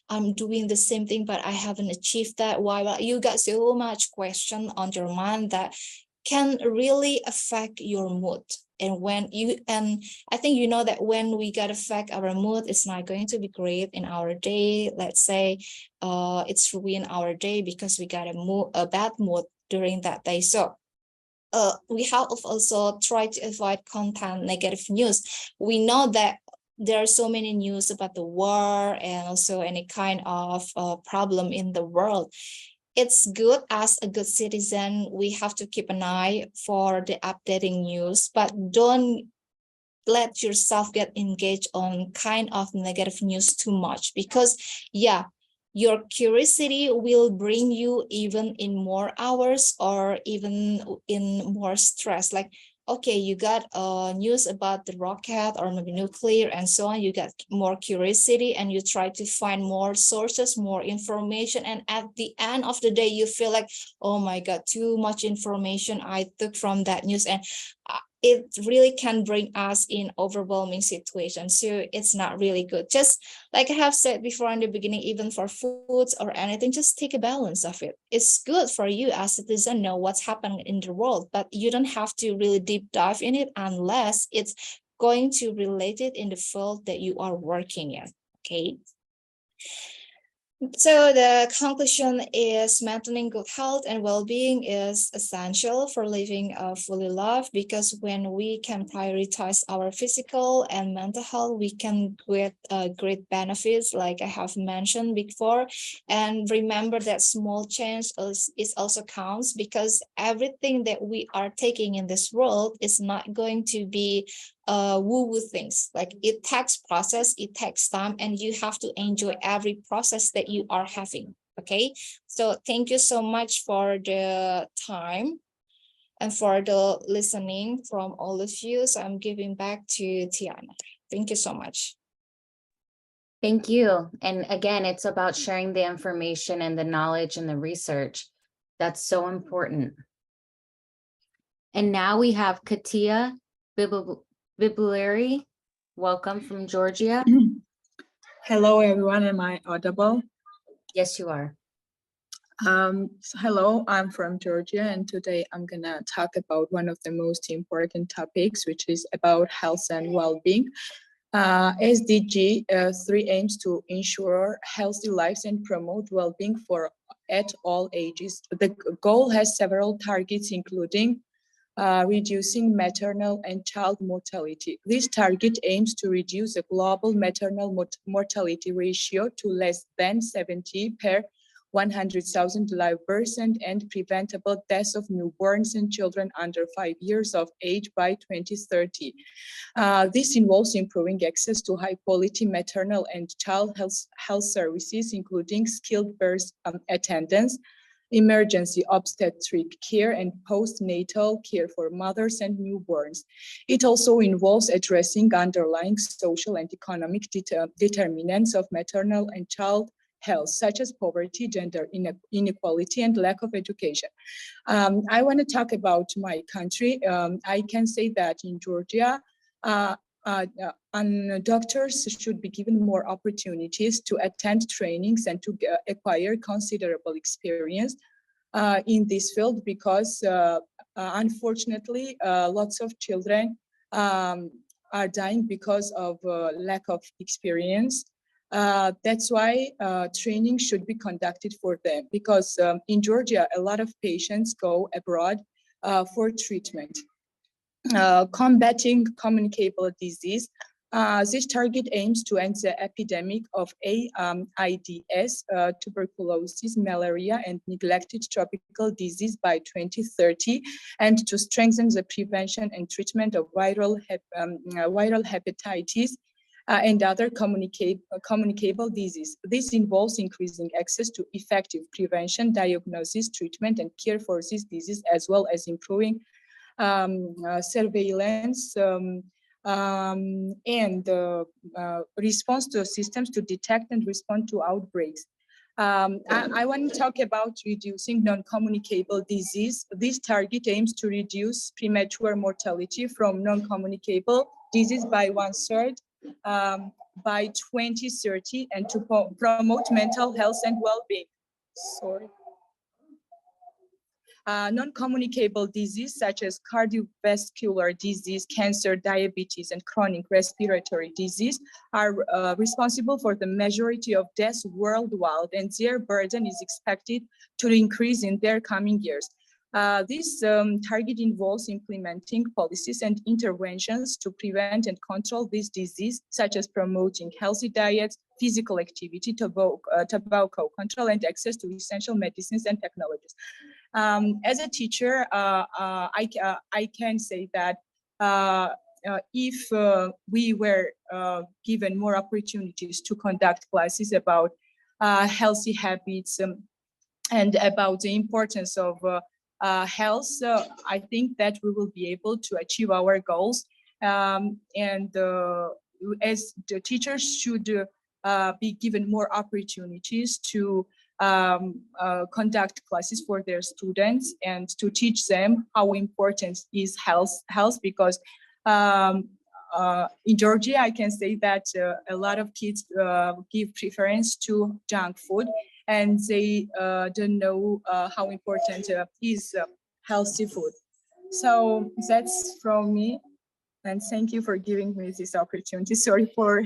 I'm doing the same thing but I haven't achieved that? Why you got so much question on your mind that can really affect your mood. And I think you know that when we get affect our mood, it's not going to be great in our day. Let's say it's ruin our day because we got a bad mood during that day. So we have also tried to avoid content negative news. We know that there are so many news about the war and also any kind of problem in the world. It's good as a good citizen, we have to keep an eye for the updating news, but don't let yourself get engaged on kind of negative news too much, because yeah, your curiosity will bring you even in more hours or even in more stress. Like, okay, you got news about the rocket or maybe nuclear and so on, you get more curiosity and you try to find more sources, more information, and at the end of the day you feel like, oh my god, too much information I took from that news, and it really can bring us in overwhelming situations. So it's not really good. Just like I have said before in the beginning, even for foods or anything, just take a balance of it. It's good for you as a citizen know what's happening in the world, but you don't have to really deep dive in it unless it's going to relate it in the field that you are working in. Okay. So the conclusion is maintaining good health and well-being is essential for living a fully life, because when we can prioritize our physical and mental health, we can get great benefits like I have mentioned before. And remember that small change is also counts, because everything that we are taking in this world is not going to be woo-woo things. Like, it takes process, it takes time, and you have to enjoy every process that you are having. Okay, so thank you so much for the time and for the listening from all of you. So I'm giving back to Tiana. Thank you so much. Thank you. And again, it's about sharing the information and the knowledge and the research. That's so important. And now we have Katia Bibulari. Welcome from Georgia. Hello, everyone. Am I audible? Yes, you are. Hello, I'm from Georgia, and today I'm gonna talk about one of the most important topics, which is about health and well-being. SDG 3 aims to ensure healthy lives and promote well-being for at all ages. The goal has several targets, including reducing maternal and child mortality. This target aims to reduce the global maternal mortality ratio to less than 70 per 100,000 live births and preventable deaths of newborns and children under 5 years of age by 2030. This involves improving access to high-quality maternal and child health services, including skilled birth attendance, emergency obstetric care, and postnatal care for mothers and newborns. It also involves addressing underlying social and economic determinants of maternal and child health, such as poverty, gender inequality, and lack of education. I want to talk about my country. I can say that in Georgia, doctors should be given more opportunities to attend trainings and to acquire considerable experience in this field, because unfortunately, lots of children are dying because of lack of experience. That's why training should be conducted for them, because in Georgia, a lot of patients go abroad for treatment. Combating communicable disease. This target aims to end the epidemic of AIDS, tuberculosis, malaria, and neglected tropical disease by 2030, and to strengthen the prevention and treatment of viral hepatitis and other communicable disease. This involves increasing access to effective prevention, diagnosis, treatment, and care for this disease, as well as improving surveillance and response to systems to detect and respond to outbreaks. I want to talk about reducing non-communicable disease. This target aims to reduce premature mortality from non-communicable disease by 1/3 by 2030, and to promote mental health and well-being. Sorry. non-communicable disease such as cardiovascular disease, cancer, diabetes, and chronic respiratory disease are responsible for the majority of deaths worldwide, and their burden is expected to increase in their coming years. This target involves implementing policies and interventions to prevent and control this disease, such as promoting healthy diets, physical activity, tobacco control, and access to essential medicines and technologies. As a teacher, I can say that if we were given more opportunities to conduct classes about healthy habits and about the importance of health, I think that we will be able to achieve our goals. And as the teachers should be given more opportunities to conduct classes for their students and to teach them how important is health, because in Georgia, I can say that a lot of kids give preference to junk food, and they don't know how important is healthy food. So that's from me, and thank you for giving me this opportunity. Sorry for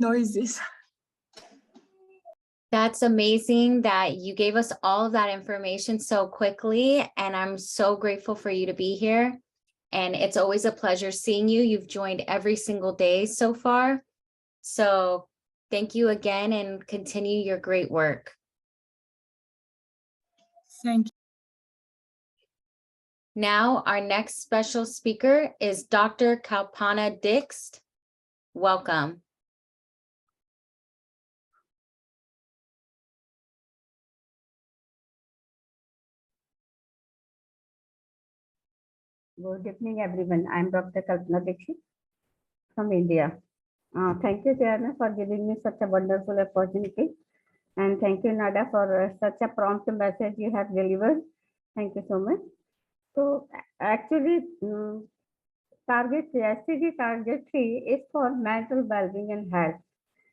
noises. That's amazing that you gave us all of that information so quickly, and I'm so grateful for you to be here. And it's always a pleasure seeing you. You've joined every single day so far. So thank you again and continue your great work. Thank you. Now, our next special speaker is Dr. Kalpana Dix. Welcome. Good evening, everyone. I'm Dr. Kalpana Dixit from India. Thank you, Chairman, for giving me such a wonderful opportunity. And thank you, Nada, for such a prompt message you have delivered. Thank you so much. So actually, SDG target 3 is for mental well-being and health.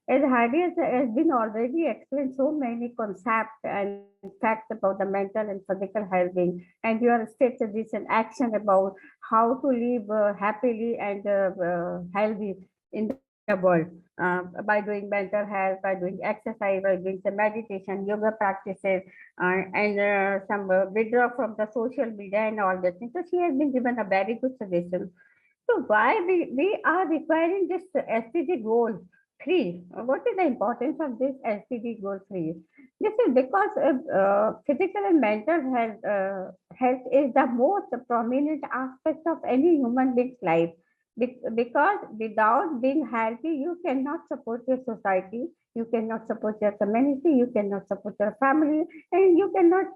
As Heidi has been already explained so many concepts and facts about the mental and physical well-being, and your strategies and action about how to live happily and healthy in the world by doing mental health, by doing exercise, by doing some meditation, yoga practices, and some withdraw from the social media and all that. So she has been given a very good suggestion. So why we are requiring this SDG goal 3? What is the importance of this SDG goal 3? This is because physical and mental health is the most prominent aspect of any human being's life. Because without being healthy, you cannot support your society, you cannot support your community, you cannot support your family, and you cannot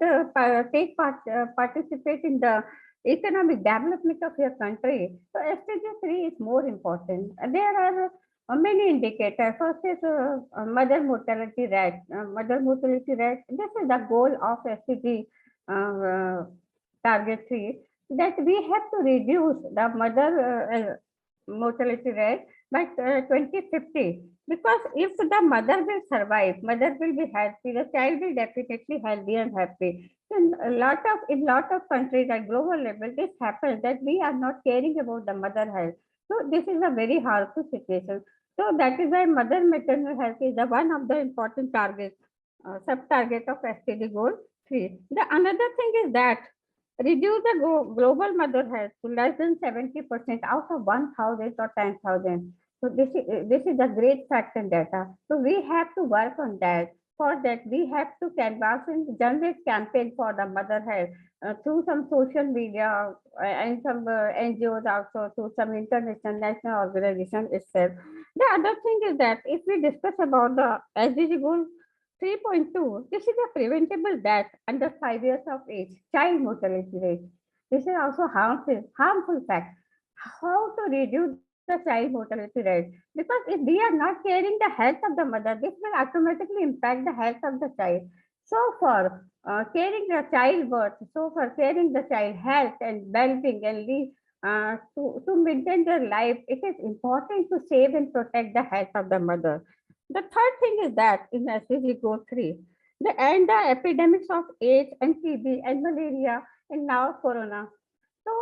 participate in the economic development of your country. So SDG 3 is more important. There are many indicators. First is mother mortality rate. Mother mortality rate, this is the goal of SDG target 3, that we have to reduce the mother mortality rate by 2050. Because if the mother will survive, mother will be healthy, the child will definitely healthy and happy. In a lot of countries at global level, this happens that we are not caring about the mother health. So this is a very harmful situation. So that is why mother maternal health is the one of the important targets, sub-target of SDG goal 3. The another thing is that reduce the global mother health to less than 70% out of 1,000 or 10,000. So this is a great fact and data. So we have to work on that. For that, we have to canvass and generate campaign for the mother health through some social media and some NGOs, also through some international national organizations itself. The other thing is that if we discuss about the SDG goal 3.2, this is a preventable death under 5 years of age, child mortality rate. This is also harmful fact. How to reduce the child mortality rate? Because if we are not caring the health of the mother, this will automatically impact the health of the child. So for caring the childbirth, so for caring the child health and well-being and to maintain their life, it is important to save and protect the health of the mother. The third thing is that in SDG goal 3, And the epidemics of AIDS and TB and malaria and now corona. So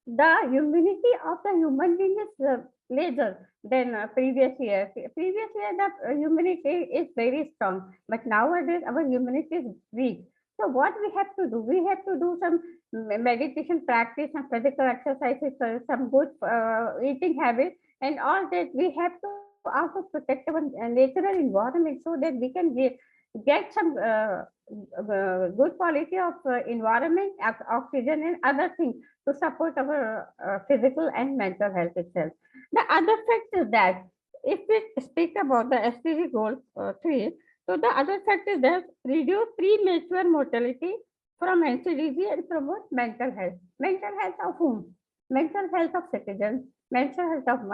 the immunity of the human being is lesser than previous year. Previous year the immunity is very strong, but nowadays our immunity is weak. So what we have to do? We have to do some meditation practice, some physical exercises, some good eating habits, and all that. We have to also protect our natural environment so that we can get some good quality of environment, oxygen, and other things to support our physical and mental health itself. The other fact is that if we speak about the SDG goal 3, so the other fact is that reduce premature mortality from NCDG and promote mental health. Mental health of whom? Mental health of citizens, mental health of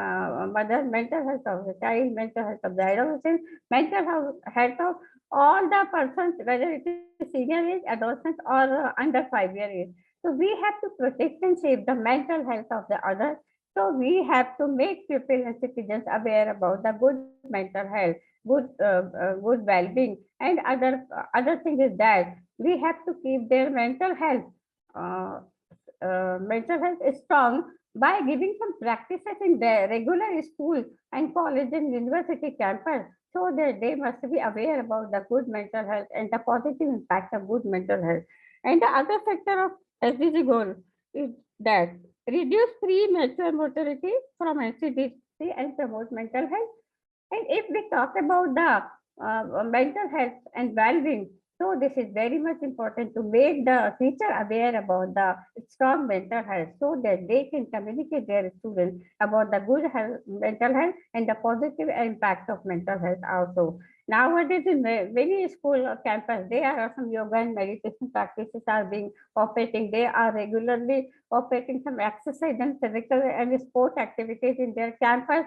mother, mental health of the child, mental health of the adolescent, mental health of all the persons, whether it is senior age, adolescent, or under 5 year age. So we have to protect and save the mental health of the others. So we have to make people and citizens aware about the good mental health, good well-being, and other thing is that we have to keep their uh, mental health is strong by giving some practices in the regular school and college and university campus so that they must be aware about the good mental health and the positive impact of good mental health. And the other factor of SDG goal is that reduce premature mortality from NCDC and promote mental health. And if we talk about the mental health and well-being, so this is very much important to make the teacher aware about the strong mental health so that they can communicate their students about the good health, mental health and the positive impact of mental health also. Nowadays in many school campus, there are some yoga and meditation practices are being operating. They are regularly operating some exercise and physical and sport activities in their campus,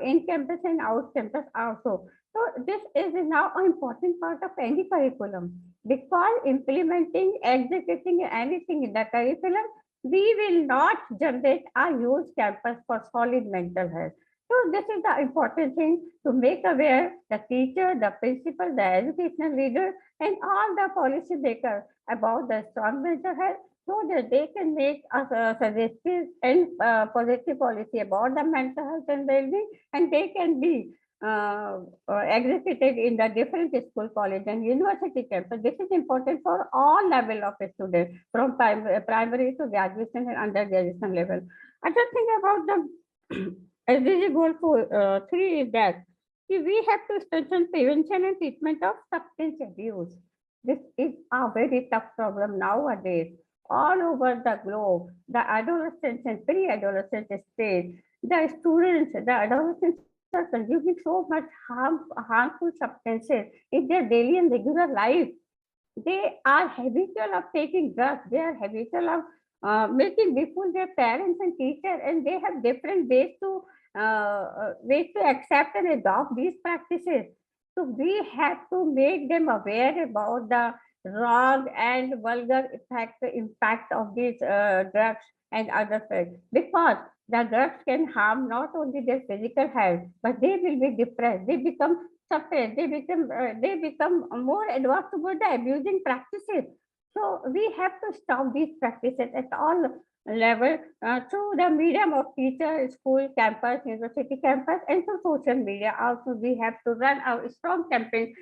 in campus and out campus also. So this is now an important part of any curriculum because implementing, executing anything in the curriculum, we will not generate a huge campus for solid mental health. So this is the important thing to make aware the teacher, the principal, the educational leader, and all the policy makers about the strong mental health so that they can make a suggestive and positive policy about the mental health and well-being, and they can be executed in the different school, college, and university campus. This is important for all level of students, from primary to graduation and undergraduation level. Other thing about the SDG goal 3 is that we have to strengthen prevention and treatment of substance abuse. This is a very tough problem nowadays all over the globe. The adolescents and pre-adolescent stage, the students, the adolescents are consuming so much harmful substances in their daily and regular life. They are habitual of taking drugs. They are habitual of making before their parents and teachers, and they have different ways to accept and adopt these practices. So we have to make them aware about the wrong and vulgar impact of these drugs and other things, because the drugs can harm not only their physical health, but they will be depressed. They become suppressed. They become more advanced toward the abusing practices. So we have to stop these practices at all level through the medium of teacher, school, campus, university campus, and through social media. Also, we have to run a strong campaign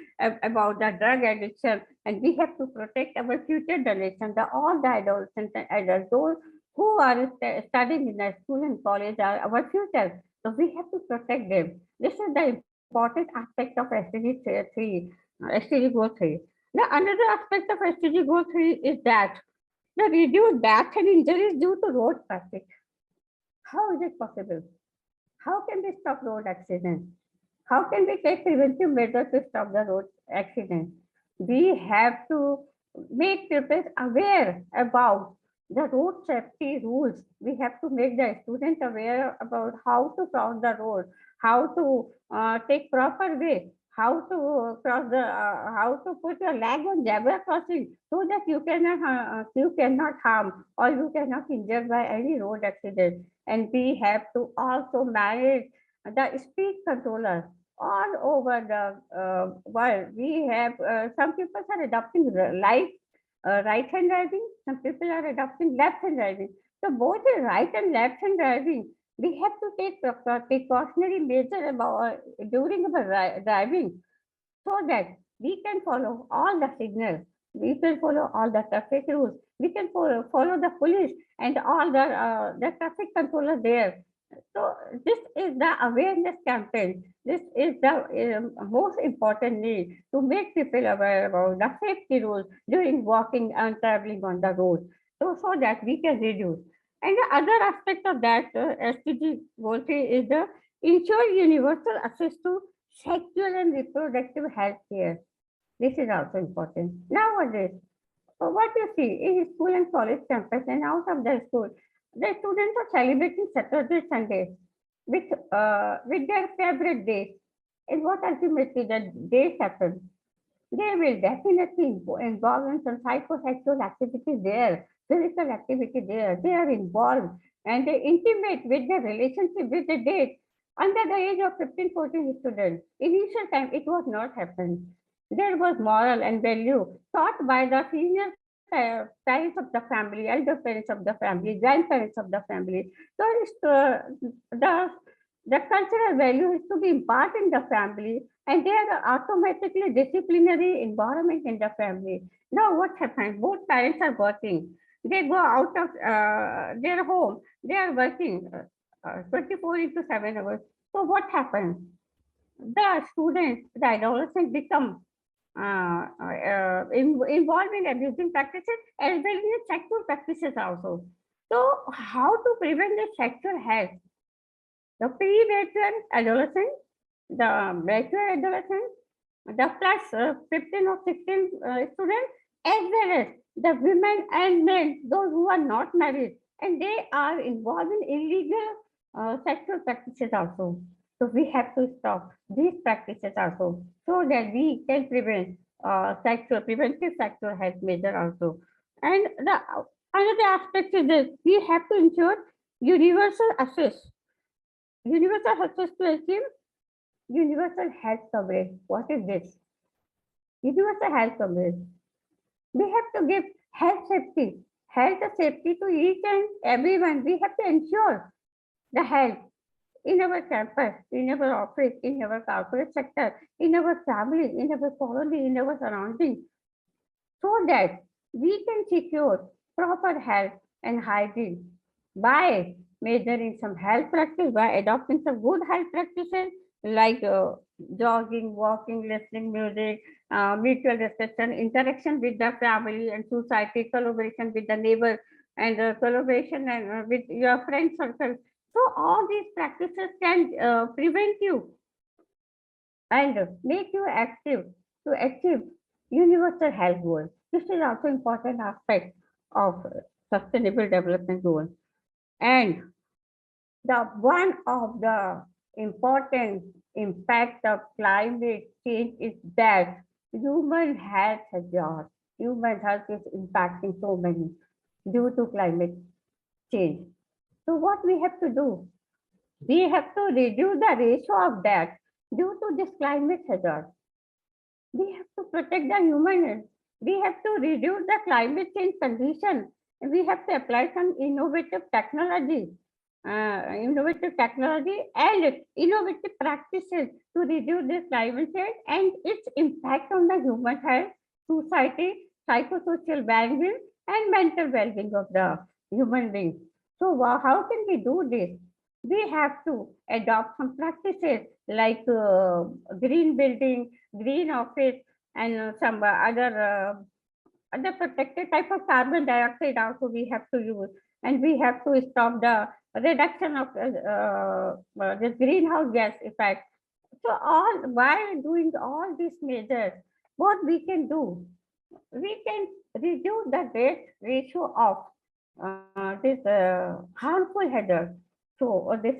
about the drug addiction, and we have to protect our future generation, all the adolescents and adults, those who are studying in the school and college are our future. So we have to protect them. This is the important aspect of SDG 3, SDG Goal 3. Now, another aspect of SDG Goal 3 is that the reduced death and injuries due to road traffic. How is it possible? How can we stop road accidents? How can we take preventive measures to stop the road accidents? We have to make people aware about the road safety rules. We have to make the students aware about how to cross the road, how to take proper way, how to cross how to put your leg on zebra crossing so that you cannot harm or you cannot injure by any road accident. And we have to also manage the speed controller all over the world. We have some people are adopting right hand driving, some people are adopting left hand driving. So both in right and left hand driving, we have to take precautionary measure about during our driving, so that we can follow all the signals, we can follow all the traffic rules, we can follow the police and all the traffic controller there. So this is the awareness campaign. This is the most important need to make people aware about the safety rules during walking and traveling on the road. So that we can reduce. And the other aspect of that SDG goal 3 is the ensure universal access to sexual and reproductive health care. This is also important. Nowadays, what you see in school and college campus and out of the school, the students are celebrating Saturday, Sunday with their favorite days. And what ultimately the days happen, they will definitely involve in some psychosexual activity there, physical activity there. They are involved and they intimate with their relationship with the date under the age of 15, 14 students. Initial time, it was not happened. There was moral and value taught by the senior parents of the family, elder parents of the family, grandparents of the family. So the cultural value is to be imparted in the family, and there are automatically disciplinary environment in the family. Now what happens? Both parents are working. They go out of their home. They are working 24 into 7 hours. So what happens? The students, the adolescents become involved in abusing practices as well as sexual practices also. So how to prevent the sexual health? The pre-mature adolescent, the mature adolescent, the plus 15 or 16 students, as well as the women and men, those who are not married, and they are involved in illegal sexual practices also. So we have to stop these practices also, so that we can prevent preventive sexual health measure also. And the another aspect is this: we have to ensure universal access to achieve universal health coverage. What is this? Universal health coverage. We have to give health safety to each and everyone. We have to ensure the health in our campus, in our office, in our corporate sector, in our family, in our colony, in our surroundings, so that we can secure proper health and hygiene by measuring some health practice, by adopting some good health practices like jogging, walking, listening music, mutual discussion, interaction with the family and society, collaboration with the neighbor, and collaboration and with your friend circle. So all these practices can prevent you and make you active to achieve universal health goals. This is also important aspect of sustainable development goals. And the one of the important impact of climate change is that human health hazard. Human health is impacting so many due to climate change. So what we have to do? We have to reduce the ratio of that due to this climate hazard. We have to protect the human health. We have to reduce the climate change condition. We have to apply some innovative technology and innovative practices to reduce this climate change and its impact on the human health, society, psychosocial well-being, and mental well-being of the human beings. So how can we do this? We have to adopt some practices like green building, green office, and some other protected type of carbon dioxide also we have to use. And we have to stop the reduction of this greenhouse gas effect. So while doing all these measures, what we can do? We can reduce the ratio of this harmful hazard. So this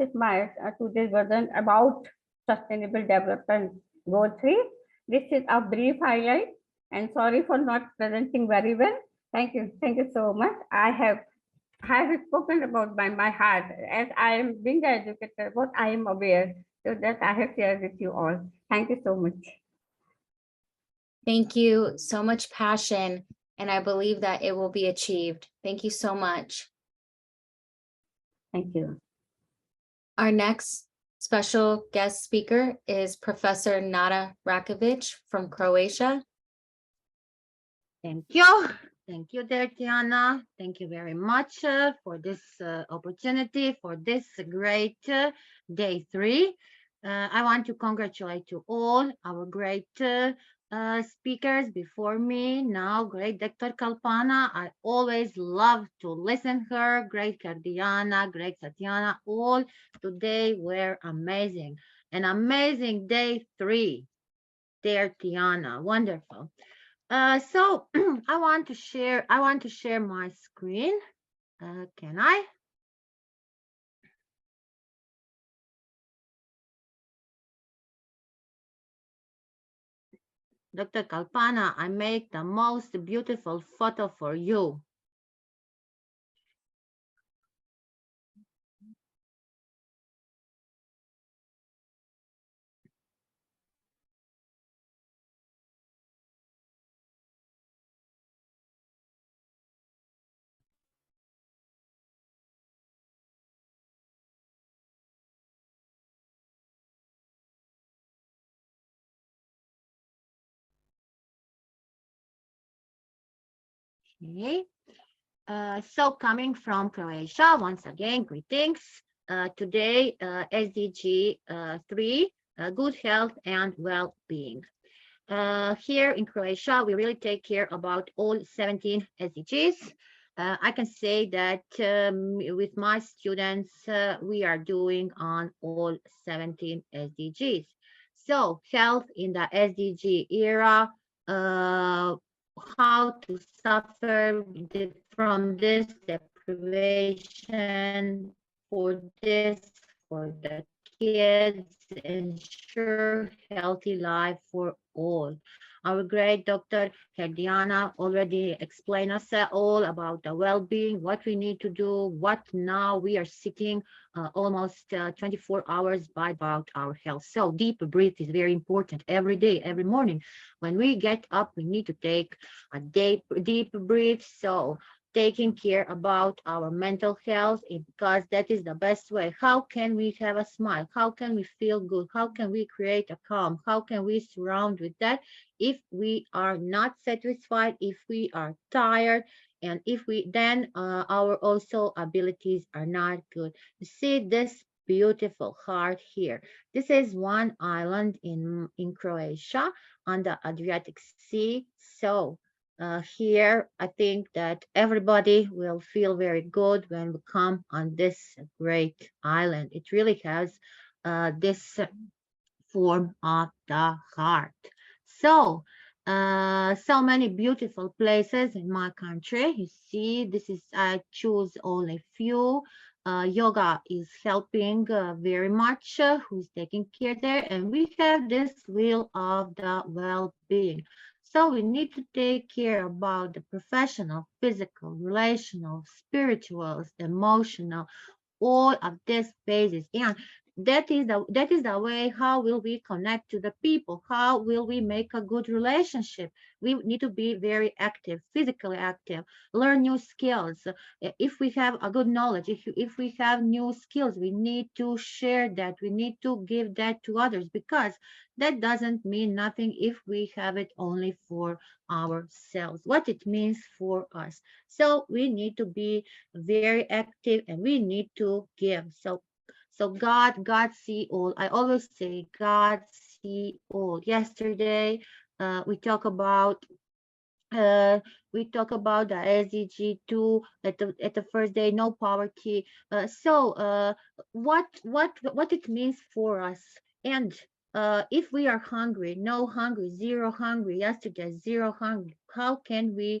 is my today's version about sustainable development goal 3. This is a brief highlight, and sorry for not presenting very well. Thank you so much. I have spoken about by my heart, as I am being the educator, what I am aware. So that I have shared with you all. Thank you so much. Thank you. So much passion. And I believe that it will be achieved. Thank you so much. Thank you. Our next special guest speaker is Professor Nada Rakovic from Croatia. Thank you. Thank you, dear Tiana. Thank you very much for this opportunity, for this great day 3. I want to congratulate you all, our great speakers before me. Now, great Dr. Kalpana. I always love to listen her. Great Kardiana, great Tatiana. All today were amazing. An amazing day 3, dear Tiana. Wonderful. So I want to share my screen. Can I? Dr. Kalpana, I make the most beautiful photo for you. Okay. So coming from Croatia, once again, greetings. Today, SDG 3, good health and well-being. Here in Croatia, we really take care about all 17 SDGs. I can say that with my students, we are doing on all 17 SDGs. So health in the SDG era, how to suffer from this deprivation for the kids, ensure healthy life for all. Our great Dr. Herdiana already explained us all about the well-being, what we need to do, what now we are sitting almost 24 hours by about our health. So deep breath is very important every day, every morning. When we get up, we need to take a deep breath. So taking care about our mental health, because that is the best way. How can we have a smile? How can we feel good? How can we create a calm? How can we surround with that if we are not satisfied, if we are tired, and if we then our also abilities are not good? You see this beautiful heart here. This is one island in Croatia on the Adriatic Sea. So here, I think that everybody will feel very good when we come on this great island. It really has this form of the heart. So, so many beautiful places in my country. You see, this is, I choose only few. Yoga is helping very much, who's taking care there. And we have this wheel of the well-being. So we need to take care about the professional, physical, relational, spiritual, emotional, all of these phases. And that is the way how will we connect to the people, how will we make a good relationship. We need to be very active, physically active, learn new skills. If we have a good knowledge, if we have new skills, we need to share that, we need to give that to others, because that doesn't mean nothing if we have it only for ourselves, what it means for us. So we need to be very active and we need to give. So God see all. I always say God see all. Yesterday, we talk about the SDG 2 at the first day, no poverty. What it means for us, and if we are hungry, no hungry, zero hungry. Yesterday, zero hungry. How can we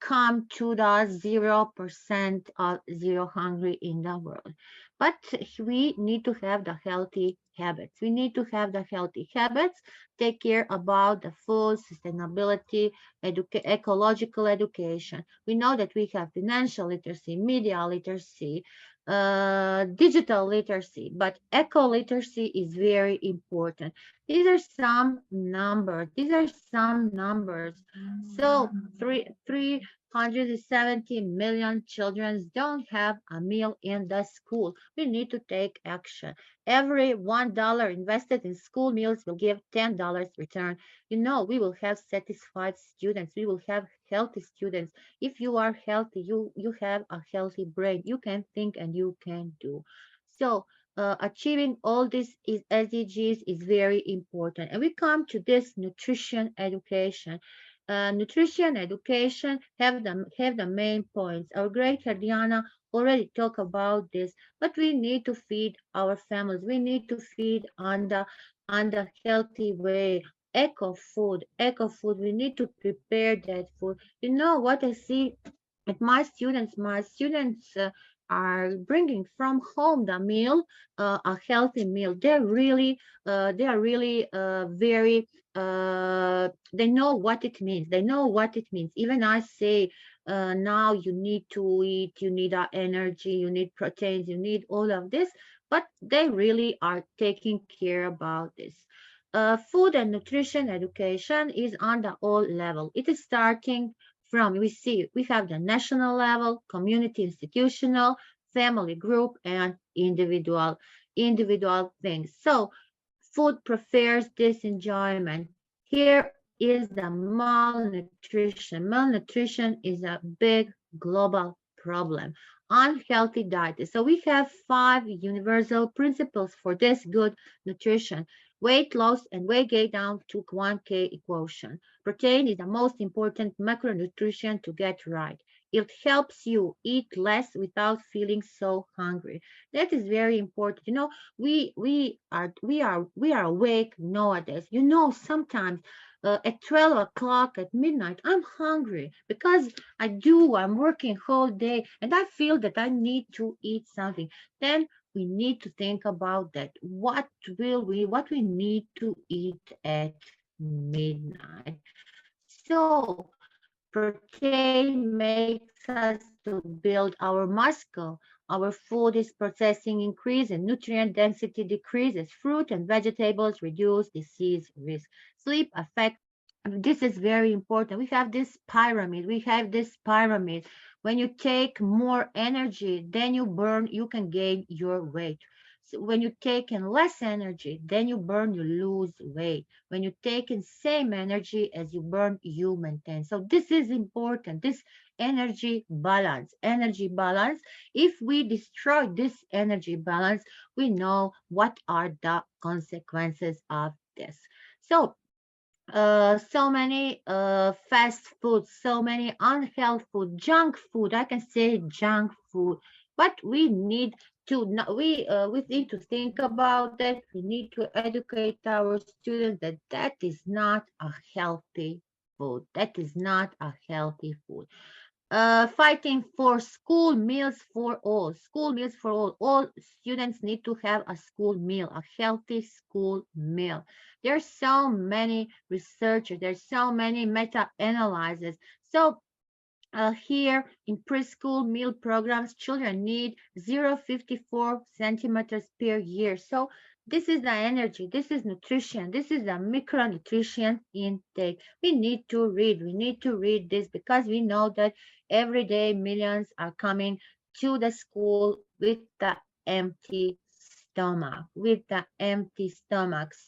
come to the 0% of zero hungry in the world? But we need to have the healthy habits. We need to have the healthy habits, take care about the food, sustainability, ecological education. We know that we have financial literacy, media literacy, digital literacy, but eco literacy is very important. These are some numbers. So 370 million children don't have a meal in the school. We need to take action. Every $1 invested in school meals will give $10 return. You know, we will have satisfied students. We will have healthy students. If you are healthy, you have a healthy brain. You can think and you can do. So achieving all this is SDGs is very important. And we come to this nutrition education. Nutrition education have the main points. Our great Hadiana already talked about this, but we need to feed our families. We need to feed on the healthy way. Eco food. We need to prepare that food. You know what I see at my students? My students are bringing from home the meal, a healthy meal. They are really very. They know what it means. Even I say, now you need to eat. You need energy. You need proteins. You need all of this. But they really are taking care about this. Food and nutrition education is on the all level. It is starting from, we have the national level, community, institutional, family, group, and individual things. So food prefers this enjoyment. Here is the malnutrition. Malnutrition is a big global problem. Unhealthy diet. So we have 5 universal principles for this good nutrition. Weight loss and weight gain down to 1K equation. Protein is the most important macronutrient to get right. It helps you eat less without feeling so hungry. That is very important. You know, we are awake nowadays. You know, sometimes at 12 o'clock at midnight, I'm hungry because I'm working whole day and I feel that I need to eat something. Then we need to think about that. What we need to eat at midnight. So protein makes us to build our muscle. Our food is processing increase and nutrient density decreases. Fruit and vegetables reduce disease risk. Sleep affects. This is very important. We have this pyramid. When you take more energy, then you can gain your weight. So when you take in less energy, then you lose weight. When you take in same energy as you burn, you maintain. So this is important, this energy balance. If we destroy this energy balance, we know what are the consequences of this. So many fast food, so many unhealthy food, junk food. I can say junk food, but we need to think about that. We need to educate our students that is not a healthy food. Fighting for school meals for all. All students need to have a school meal, a healthy school meal. There's so many researchers, there's so many meta-analyses. So here in preschool meal programs, children need 0.54 centimeters per year. So this is the energy, this is nutrition, this is the micronutrient intake. We need to read this because we know that every day millions are coming to the school with the empty stomach.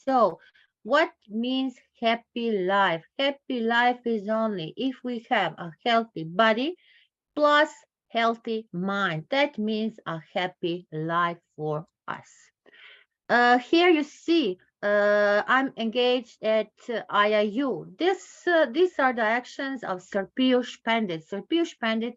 So what means happy life? Happy life is only if we have a healthy body plus healthy mind. That means a happy life for us. Here you see, I'm engaged at IIU. These are the actions of Sir Piyush Pandit. Sir Piyush Pandit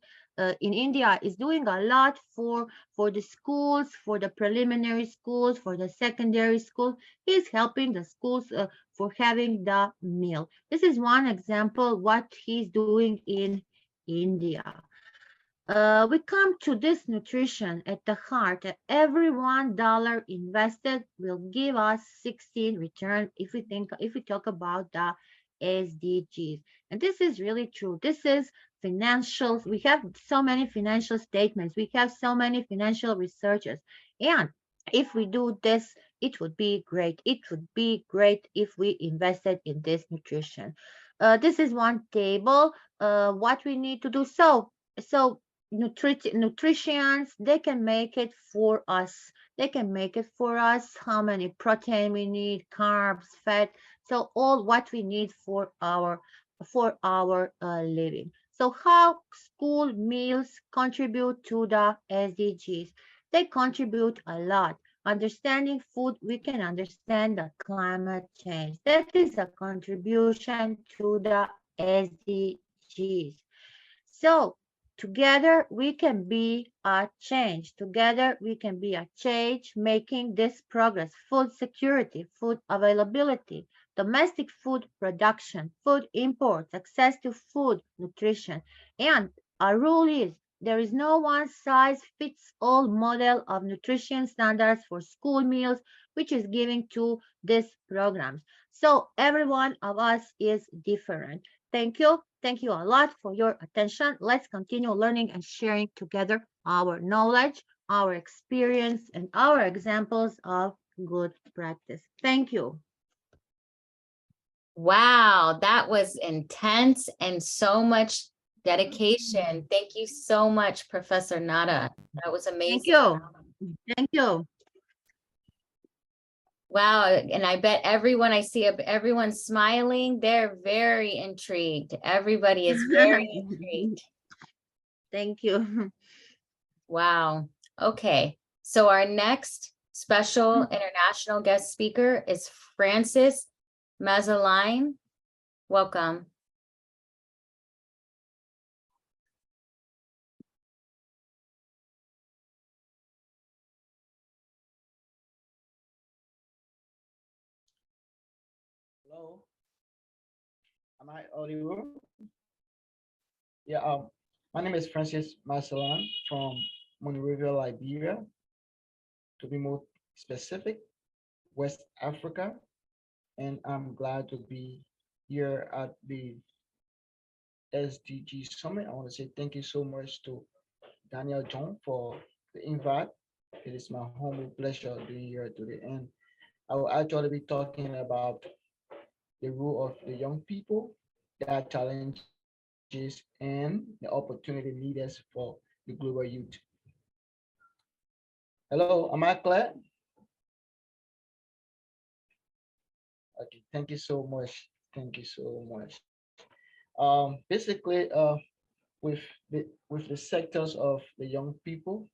in India is doing a lot for the schools, for the preliminary schools, for the secondary schools. He's helping the schools for having the meal. This is one example what he's doing in India. We come to this nutrition at the heart. Every $1 invested will give us 16 return if we talk about the SDGs. And this is really true. This is financial. We have so many financial statements. We have so many financial researchers. And if we do this, it would be great. It would be great if we invested in this nutrition. This is one table. What we need to do. So nutritions, they can make it for us. They can make it for us how many protein we need, carbs, fat, so all what we need for our living. So how school meals contribute to the SDGs? They contribute a lot. Understanding food, we can understand the climate change. That is a contribution to the SDGs. So together we can be a change. Together we can be a change, making this progress. Food security, food availability, domestic food production, food imports, access to food, nutrition. And our rule is there is no one size fits all model of nutrition standards for school meals, which is given to these programs. So every one of us is different. Thank you. Thank you a lot for your attention. Let's continue learning and sharing together our knowledge, our experience, and our examples of good practice. Thank you. Wow, that was intense and so much dedication. Thank you so much, Professor Nada. That was amazing. Thank you. Thank you. Wow, and I bet everyone I see, everyone's smiling. They're very intrigued. Everybody is very intrigued. Thank you. Wow. Okay. So our next special international guest speaker is Francis Mazzaline. Welcome. Hello, am I audible? Yeah, my name is Francis Marcelan from Monrovia, Liberia. To be more specific, West Africa, and I'm glad to be here at the SDG Summit. I want to say thank you so much to Daniel John for the invite. It is my humble pleasure being here today, and I will actually be talking about the role of the young people, their challenges, and the opportunity leaders for the global youth. Hello, am I clear? Okay, thank you so much. Thank you so much. Basically, with the sectors of the young people,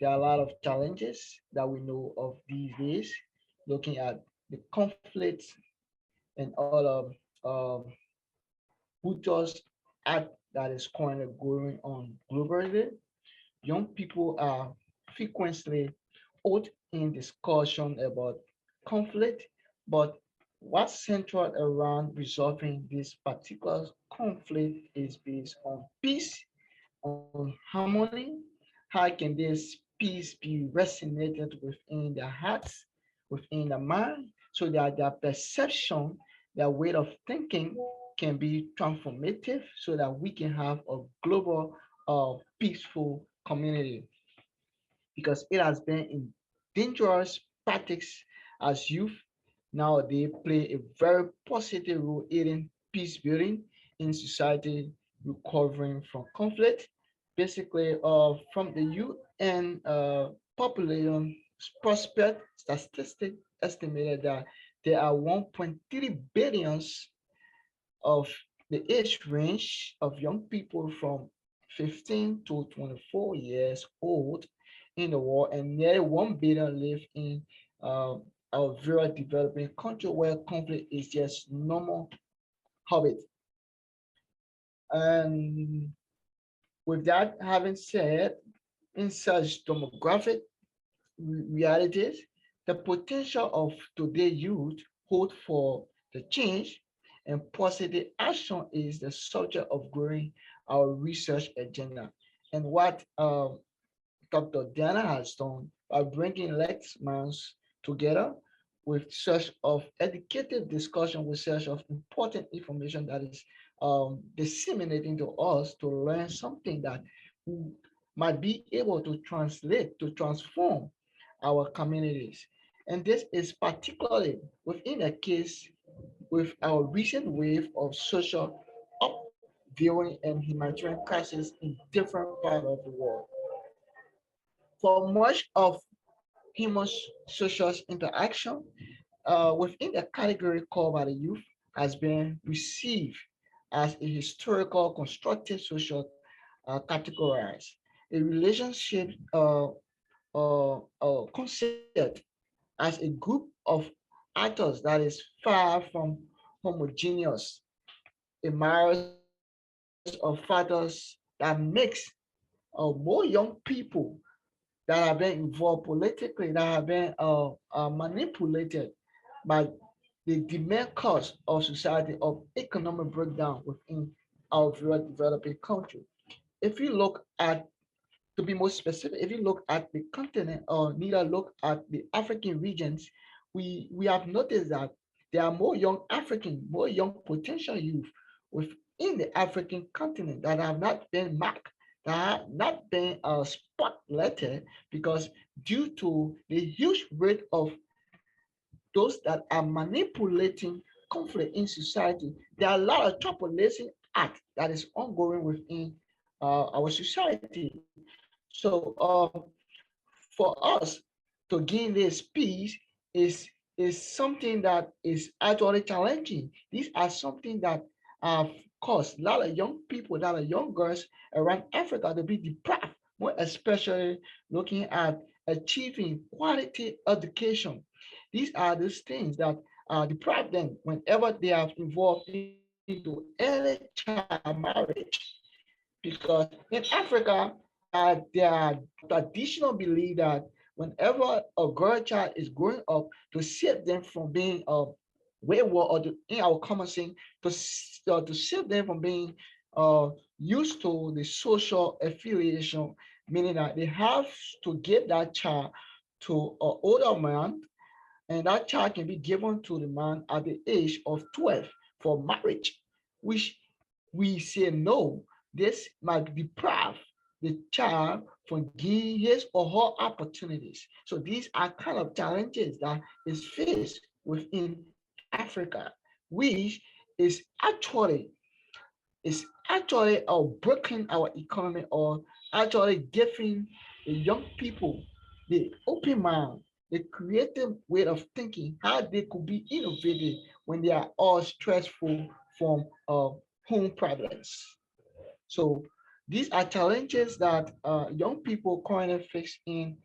there are a lot of challenges that we know of these days, looking at the conflicts and all of Buto's act that is currently going on globally. Young people are frequently out in discussion about conflict, but what's central around resolving this particular conflict is based on peace, on harmony. How can this peace be resonated within their hearts, within the mind, so that their perception, their way of thinking can be transformative so that we can have a global, peaceful community? Because it has been in dangerous practice as youth. Now they play a very positive role in peace building in society, recovering from conflict. Basically, from the youth and population prospect statistic estimated that there are 1.3 billions of the age range of young people from 15 to 24 years old in the world, and nearly 1 billion live in a very developing country where conflict is just normal habit. And with that having said, in such demographic realities, the potential of today youth hold for the change and positive action is the subject of growing our research agenda. And what Dr. Diana has done by bringing lecturers together with search of educative discussion, with search of important information that is disseminating to us to learn something that we might be able to translate, to transform our communities. And this is particularly within a case with our recent wave of social upviewing and humanitarian crisis in different parts of the world. For much of human social interaction within the category called by the youth has been received as a historical constructed social categorized. A relationship concept as a group of actors that is far from homogeneous, a marriage of factors that makes more young people that have been involved politically, that have been manipulated by the demand cost of society of economic breakdown within our very developing country. If you look at, to be more specific, if you look at the continent or neither look at the African regions, we have noticed that there are more young African, more young potential youth within the African continent that have not been marked, that have not been spotlighted because due to the huge rate of those that are manipulating conflict in society, there are a lot of tribalism act that is ongoing within our society. So for us to gain this peace is something that is actually challenging. These are something that have caused a lot of young people, a lot of young girls around Africa to be deprived, more especially looking at achieving quality education. These are those things that deprive them whenever they are involved into early child marriage. Because in Africa, there are traditional belief that whenever a girl child is growing up, to save them from being wayward or in our common saying, to save them from being used to the social affiliation, meaning that they have to give that child to an older man, and that child can be given to the man at the age of 12 for marriage, which we say no, this might deprive the child from gaining his or her opportunities. So these are kind of challenges that is faced within Africa, which is actually breaking our economy or actually giving the young people the open mind, the creative way of thinking, how they could be innovative when they are all stressful from home problems. So these are challenges that young people currently face in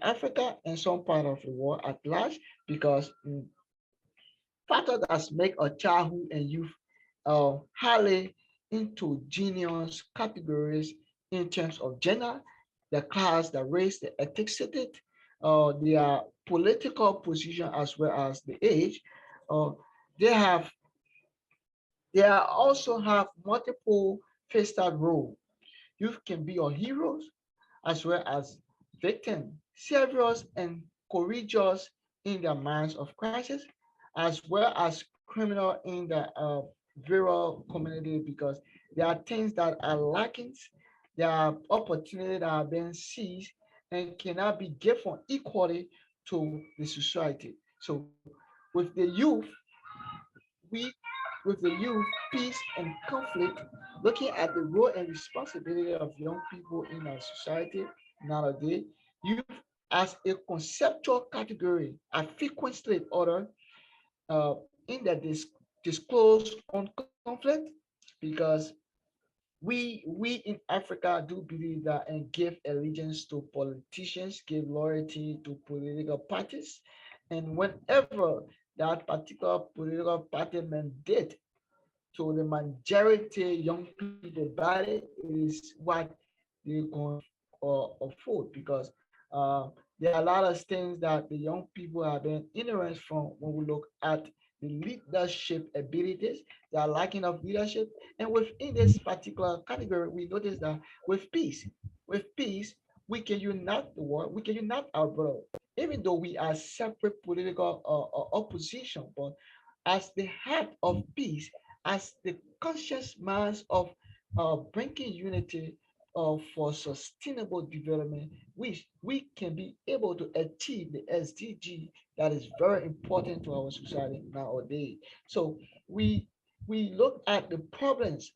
Africa and some part of the world at large because factors that make a childhood and youth highly into genius categories in terms of gender, the class, the race, the ethnicity, their political position as well as the age. Uh, they have they also have multiple facet role. Youth can be your heroes as well as victim, serious and courageous in their minds of crisis, as well as criminal in the viral community because there are things that are lacking, there are opportunities that are being seized and cannot be given equally to the society. So with the youth, we with the youth, peace and conflict, looking at the role and responsibility of young people in our society nowadays, youth as a conceptual category are frequently ordered in the disclosed on conflict because we in Africa do believe that and give allegiance to politicians, give loyalty to political parties, and whenever that particular political party mandate to the majority young people body is what they're going afford because there are a lot of things that the young people have been ignorant from when we look at the leadership abilities, they are lacking of leadership. And within this particular category, we notice that with peace, we can unite the world, we can unite our brother, even though we are separate political opposition, but as the heart of peace, as the conscious minds of bringing unity for sustainable development, we can be able to achieve the SDG that is very important to our society nowadays. So we we look at the problems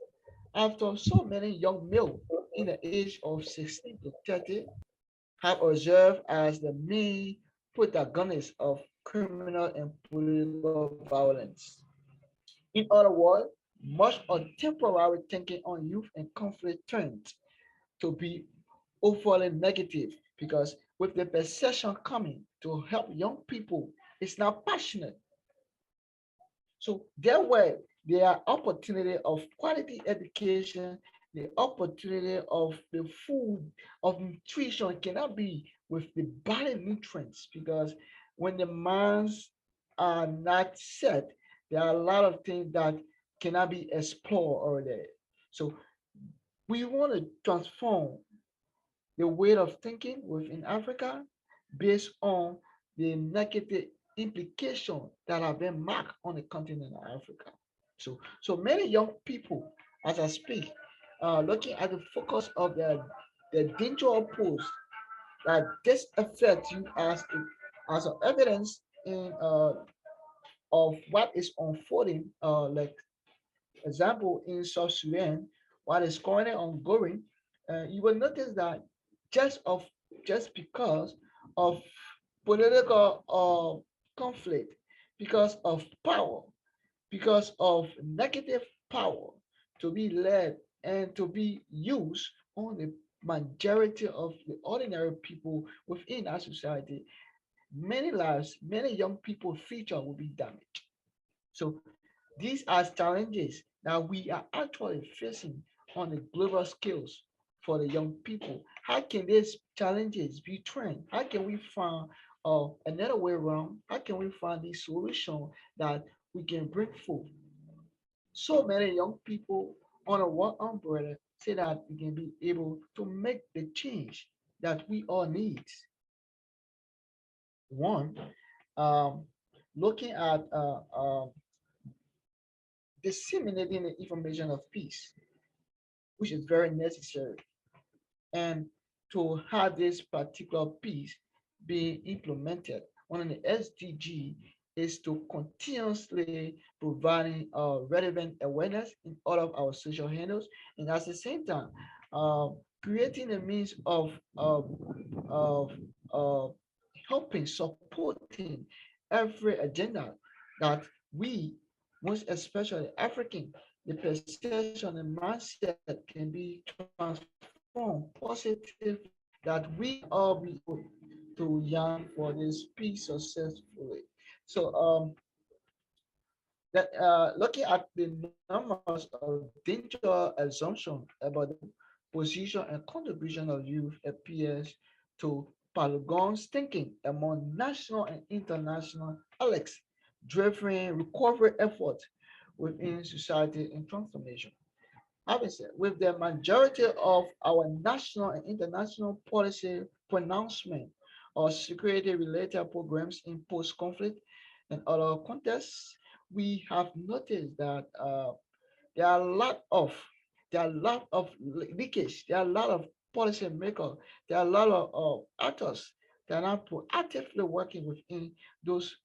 after so many young males in the age of 16 to 30 have observed as the main protagonists of criminal and political violence. In other words, much of temporary thinking on youth and conflict turns to be overly negative because with the perception coming to help young people, it's not passionate. So there were there are opportunity of quality education, the opportunity of the food, of nutrition cannot be with the body nutrients because when the minds are not set, there are a lot of things that cannot be explored already. So we want to transform the way of thinking within Africa based on the negative implication that have been marked on the continent of Africa. So many young people, as I speak, looking at the focus of the danger post that this affects you as an evidence in of what is unfolding, like example in South Sudan, what is currently ongoing, you will notice that just of just because of political conflict, because of power, because of negative power to be led and to be used on the majority of the ordinary people within our society, many lives, many young people's future will be damaged. So these are challenges that we are actually facing on the global scales for the young people. How can these challenges be trained? How can we find another way around? How can we find the solution that we can bring forth? So many young people on a one umbrella say that we can be able to make the change that we all need. One, um, looking at disseminating the information of peace, which is very necessary. And to have this particular piece being implemented on the SDG is to continuously providing relevant awareness in all of our social handles, and at the same time, uh, creating a means of helping, supporting every agenda that we, most especially African, the perception and mindset can be transformed positively that we all be able to yearn for this peace successfully. So that looking at the numbers of danger assumption about the position and contribution of youth appears to Paragon's thinking among national and international Alex driven recovery efforts within society and transformation. Having said, with the majority of our national and international policy pronouncement or security-related programs in post-conflict and other contexts, we have noticed that there are a lot of leakage. There are a lot of policy makers. There are a lot of actors that are proactively working within those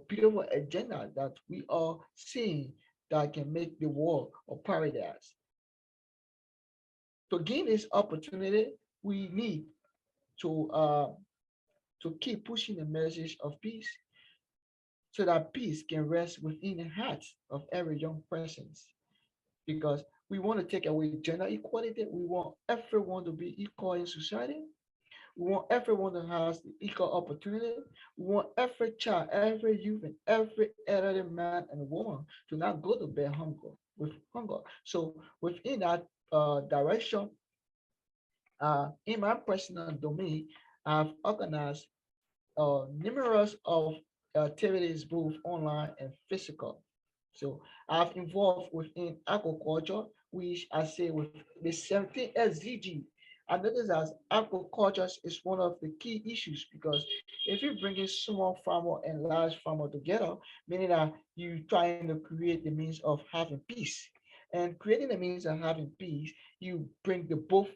beautiful agenda that we are seeing that can make the world a paradise. To gain this opportunity, we need to keep pushing the message of peace so that peace can rest within the hearts of every young person. Because we want to take away gender equality. We want everyone to be equal in society. We want everyone to have equal opportunity. We want every child, every youth, and every elderly man and woman to not go to bed with hunger. So within that direction, in my personal domain, I've organized numerous of activities, both online and physical. So I've involved within agriculture, which I say with the 17 SDG I noticed that agriculture is one of the key issues because if you bring in small farmer and large farmer together, meaning that you trying to create the means of having peace. And creating the means of having peace, you bring the both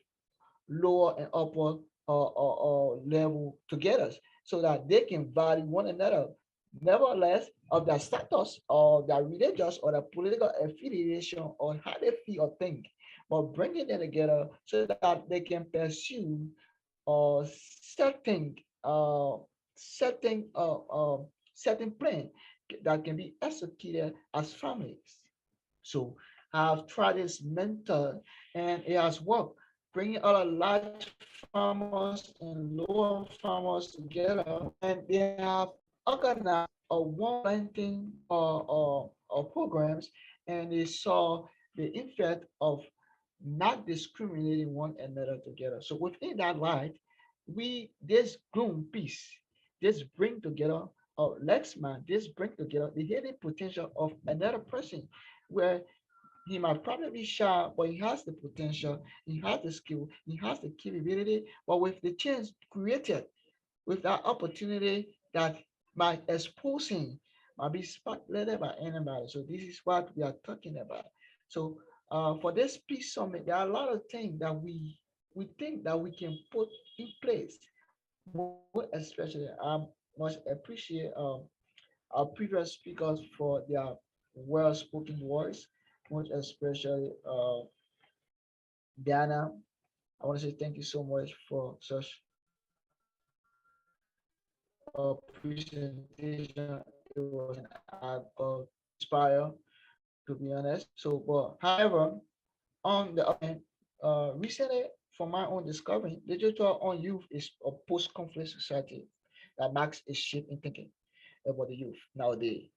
lower and upper level together so that they can value one another, nevertheless, of their status or their religious or their political affiliation or how they feel or think, but bringing them together so that they can pursue or certain uh, certain certain plan that can be executed as families. So I've tried this method and it has worked, bringing all the large farmers and lower farmers together, and they have organized a one planting or programs, and they saw the effect of not discriminating one another together. So within that light, we this gloom peace, this bring together Lexman, this bring together the hidden potential of another person where he might probably be shy, but he has the potential, he has the skill, he has the capability. But with the chance created, with that opportunity that might expose him, might be spotlighted by anybody. So this is what we are talking about. So for this peace summit, there are a lot of things that we think that we can put in place. More especially, I must appreciate our previous speakers for their well-spoken voice, most especially Diana. I want to say thank you so much for such a presentation. It was an act of inspire, to be honest. So, but however, on the other hand, recently, from my own discovery, literature on youth is a post-conflict society that marks a shift in thinking about the youth nowadays.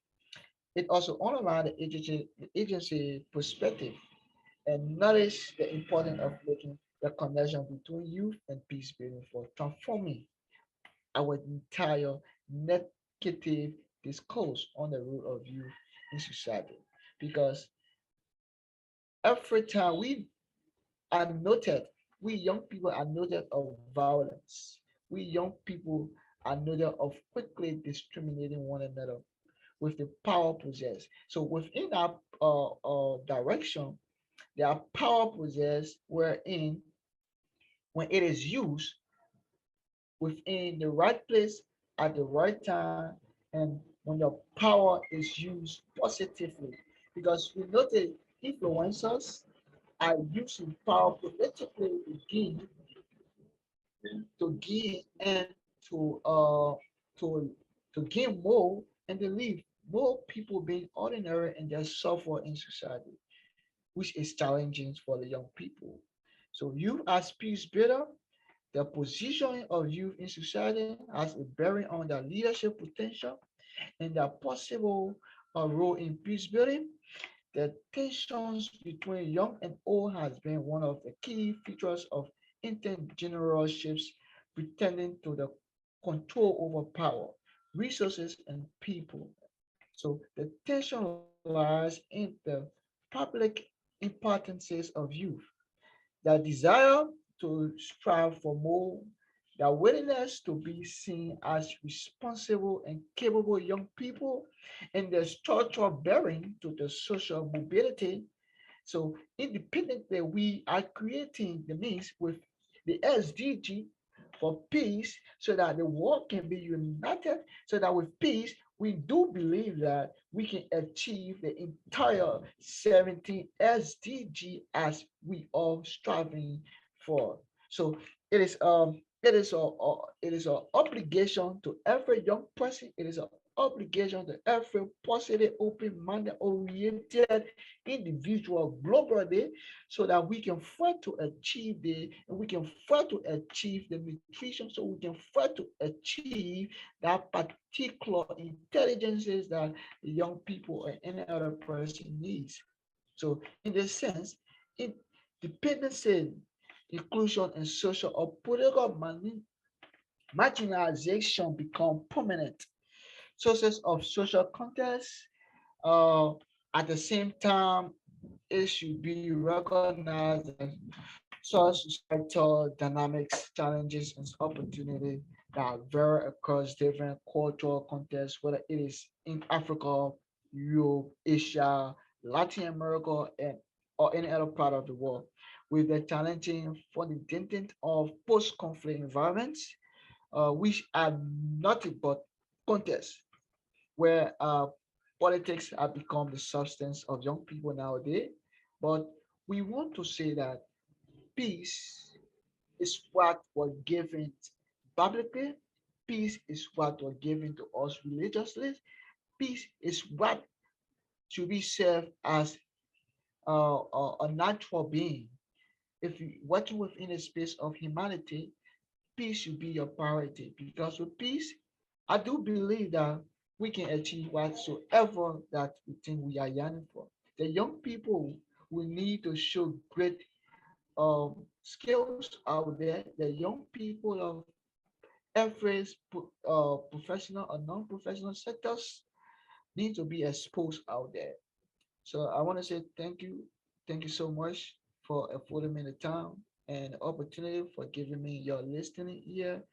It also underlines the agency perspective and notice the importance of making the connection between youth and peace building for transforming our entire negative discourse on the role of youth in society. Because every time we are noted, we young people are noted of violence. We young people are noted of quickly discriminating one another with the power possessed. So within our direction, there are power possessed wherein when it is used within the right place at the right time and when your power is used positively. Because we notice influencers are using power politically to gain and to to to gain more and to leave more people being ordinary and just suffer in society, which is challenging for the young people. So you as peace builder, the positioning of youth in society has a bearing on their leadership potential and their possible role in peace building. The tensions between young and old has been one of the key features of intergenerationships pretending to the control over power, resources, and people. So the tension lies in the public importances of youth, the desire to strive for more, the willingness to be seen as responsible and capable young people, and the structural bearing to the social mobility. So independently, we are creating the means with the SDG for peace so that the world can be united, so that with peace, we do believe that we can achieve the entire 17 SDG as we are striving for. So it is an obligation to every young person. It is an obligation to every positive, open-minded, oriented individual globally, so that we can fight to achieve the nutrition, so we can fight to achieve that particular intelligences that the young people or any other person needs. So in this sense, dependency, inclusion, and social or political marginalization become permanent sources of social contest. Uh, at the same time, it should be recognized as societal dynamics, challenges, and opportunity that vary across different cultural contexts, whether it is in Africa, Europe, Asia, Latin America, and or any other part of the world. With the challenging fundamental of post-conflict environments, which are nothing but contests where politics have become the substance of young people nowadays. But we want to say that peace is what was given biblically. Peace is what was given to us religiously. Peace is what should be served as a natural being. If you working within a space of humanity, peace should be your priority because with peace, I do believe that we can achieve whatsoever that we think we are yearning for. The young people will need to show great skills out there. The young people of every professional or non-professional sectors need to be exposed out there. So I want to say thank you so much for affording me the time and the opportunity for giving me your listening ear.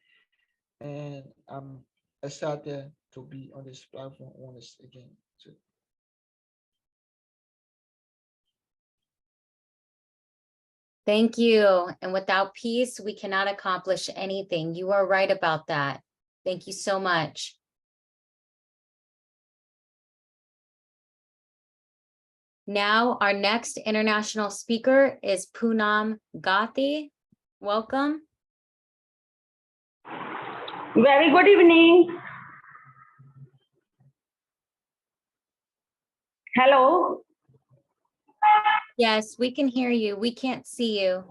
And I'm excited to be on this platform once again. So Thank you. And without peace, we cannot accomplish anything. You are right about that. Thank you so much. Now, our next international speaker is Poonam Gathi. Welcome. Very good evening. Hello. Yes, we can hear you. We can't see you.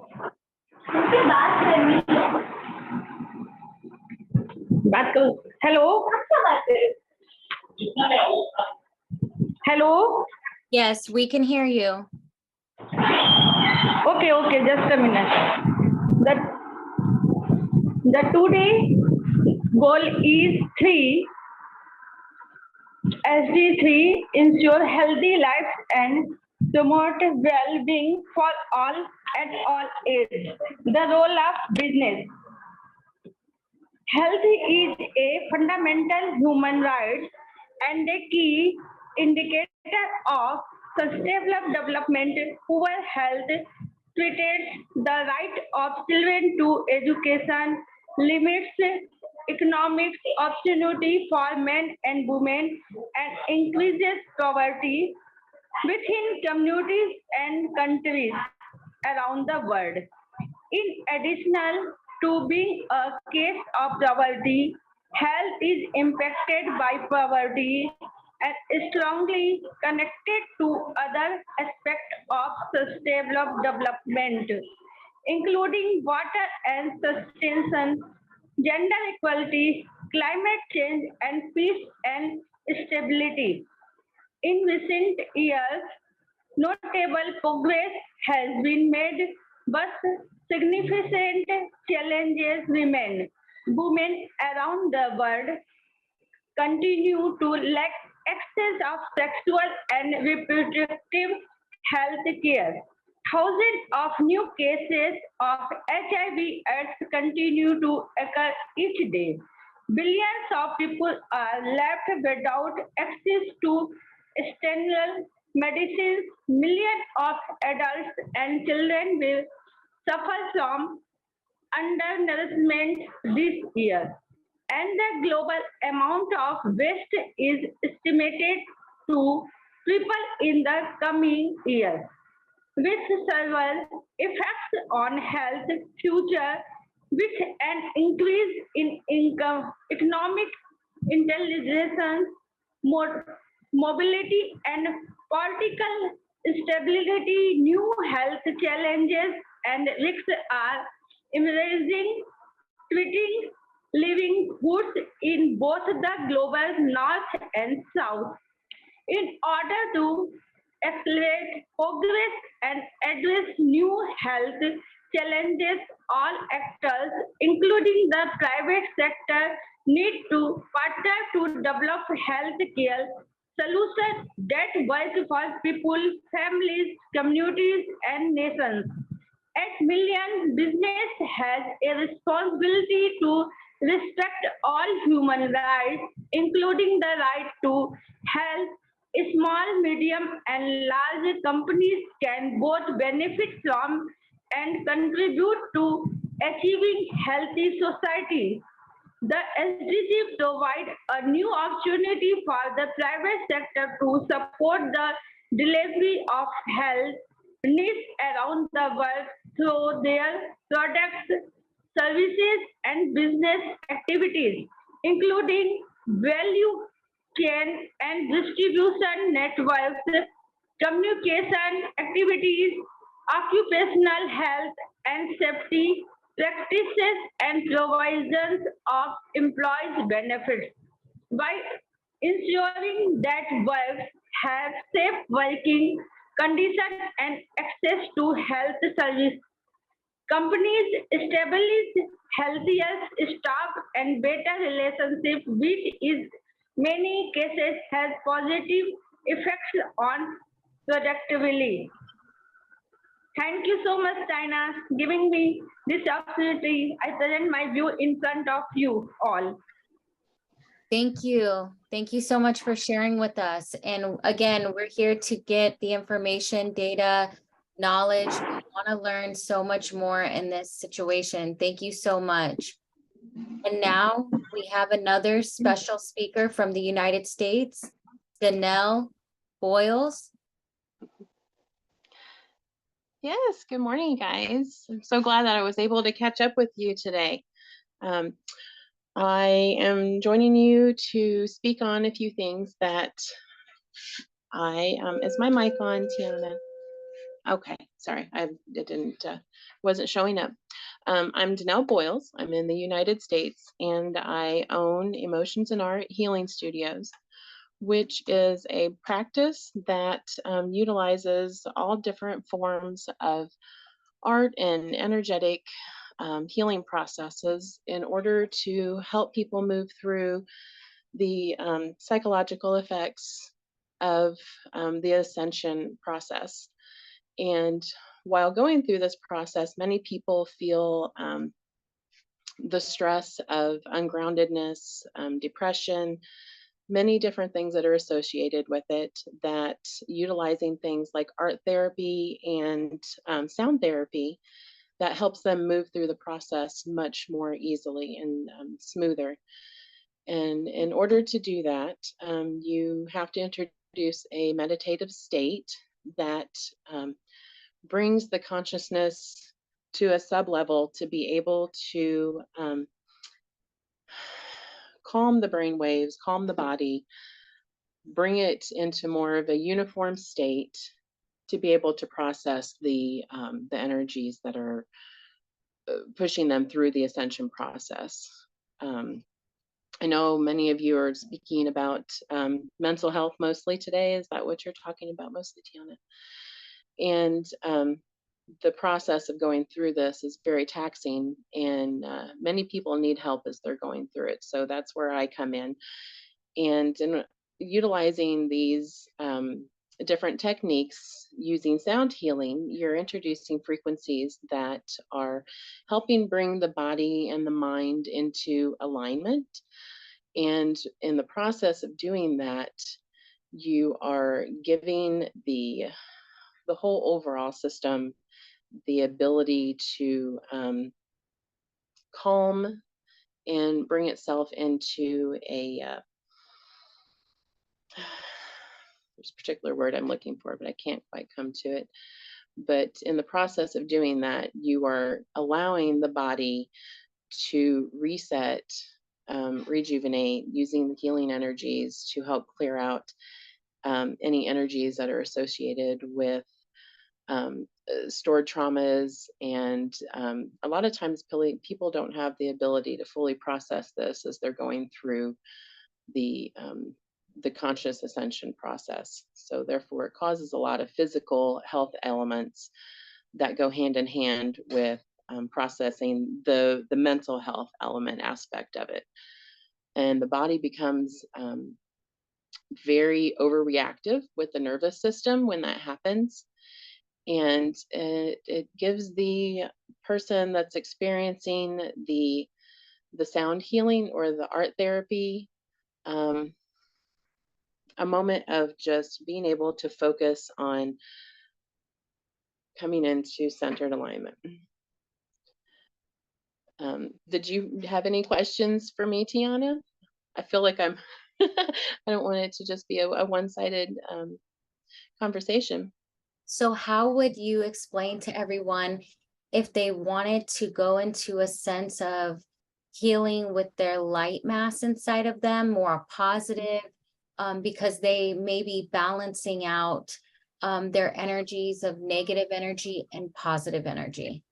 Hello. Hello. Yes, we can hear you. Okay, just a minute. The today goal is 3. SD3 ensure healthy lives and promote well-being for all at all ages. The role of business. Health is a fundamental human right and a key indicator of sustainable development. Poor health treated the right of children to education, limits economic opportunity for men and women, and increases poverty within communities and countries around the world. In addition to being a case of poverty, health is impacted by poverty and is strongly connected to other aspects of sustainable development, including water and sustenance, gender equality, climate change, and peace and stability. In recent years, notable progress has been made, but significant challenges remain. Women around the world continue to lack access of sexual and reproductive health care. Thousands of new cases of HIV/AIDS continue to occur each day. Billions of people are left without access to essential medicines. Millions of adults and children will suffer from undernourishment this year, and the global amount of waste is estimated to triple in the coming years, with several effects on health, future, with an increase in income, economic intelligence, mobility, and political stability. New health challenges and risks are emerging, treating living goods in both the global north and south. In order to accelerate progress and address new health challenges, all actors, including the private sector, need to partner to develop healthcare solutions that work for people, families, communities, and nations. At Million, business has a responsibility to respect all human rights, including the right to health. Small, medium, and large companies can both benefit from and contribute to achieving healthy society. The SDG provide a new opportunity for the private sector to support the delivery of health needs around the world through their products, services, and business activities, including value chain and distribution networks, communication activities, occupational health and safety practices, and provisions of employees' benefits. By ensuring that workers have safe working conditions and access to health services, companies establish healthier staff and better relationships, which in many cases has positive effects on productivity. Thank you so much, Tina, giving me this opportunity. I present my view in front of you all. Thank you. Thank you so much for sharing with us. And again, we're here to get the information, data, knowledge. We want to learn so much more in this situation. Thank you so much. And now we have another special speaker from the United States, Danelle Boyles. Yes, good morning, guys. I'm so glad that I was able to catch up with you today. I am joining you to speak on a few things that is my mic on, Tiana? Okay, sorry, wasn't showing up. I'm Danelle Boyles. I'm in the United States, and I own Emotions and Art Healing Studios, which is a practice that utilizes all different forms of art and energetic healing processes in order to help people move through the psychological effects of the ascension process. And while going through this process, many people feel the stress of ungroundedness, depression, many different things that are associated with it, that utilizing things like art therapy and sound therapy that helps them move through the process much more easily and smoother. And in order to do that, you have to introduce a meditative state that brings the consciousness to a sub-level to be able to calm the brain waves, calm the body, bring it into more of a uniform state to be able to process the energies that are pushing them through the ascension process. I know many of you are speaking about mental health mostly today. Is that what you're talking about mostly, Tiana? And the process of going through this is very taxing, and many people need help as they're going through it. So that's where I come in. And in utilizing these different techniques using sound healing, you're introducing frequencies that are helping bring the body and the mind into alignment. And in the process of doing that, you are giving the whole overall system the ability to calm and bring itself into a there's a particular word I'm looking for, but I can't quite come to it. But in the process of doing that, you are allowing the body to reset, rejuvenate, using the healing energies to help clear out any energies that are associated with stored traumas. And a lot of times people don't have the ability to fully process this as they're going through the conscious ascension process. So therefore it causes a lot of physical health elements that go hand in hand with processing the mental health element aspect of it. And the body becomes very overreactive with the nervous system when that happens. And it gives the person that's experiencing the sound healing or the art therapy um, a moment of just being able to focus on coming into centered alignment. Did you have any questions for me, Tiana? I feel like I'm, I don't want it to just be a one-sided conversation. So how would you explain to everyone if they wanted to go into a sense of healing with their light mass inside of them, more positive, because they may be balancing out their energies of negative energy and positive energy?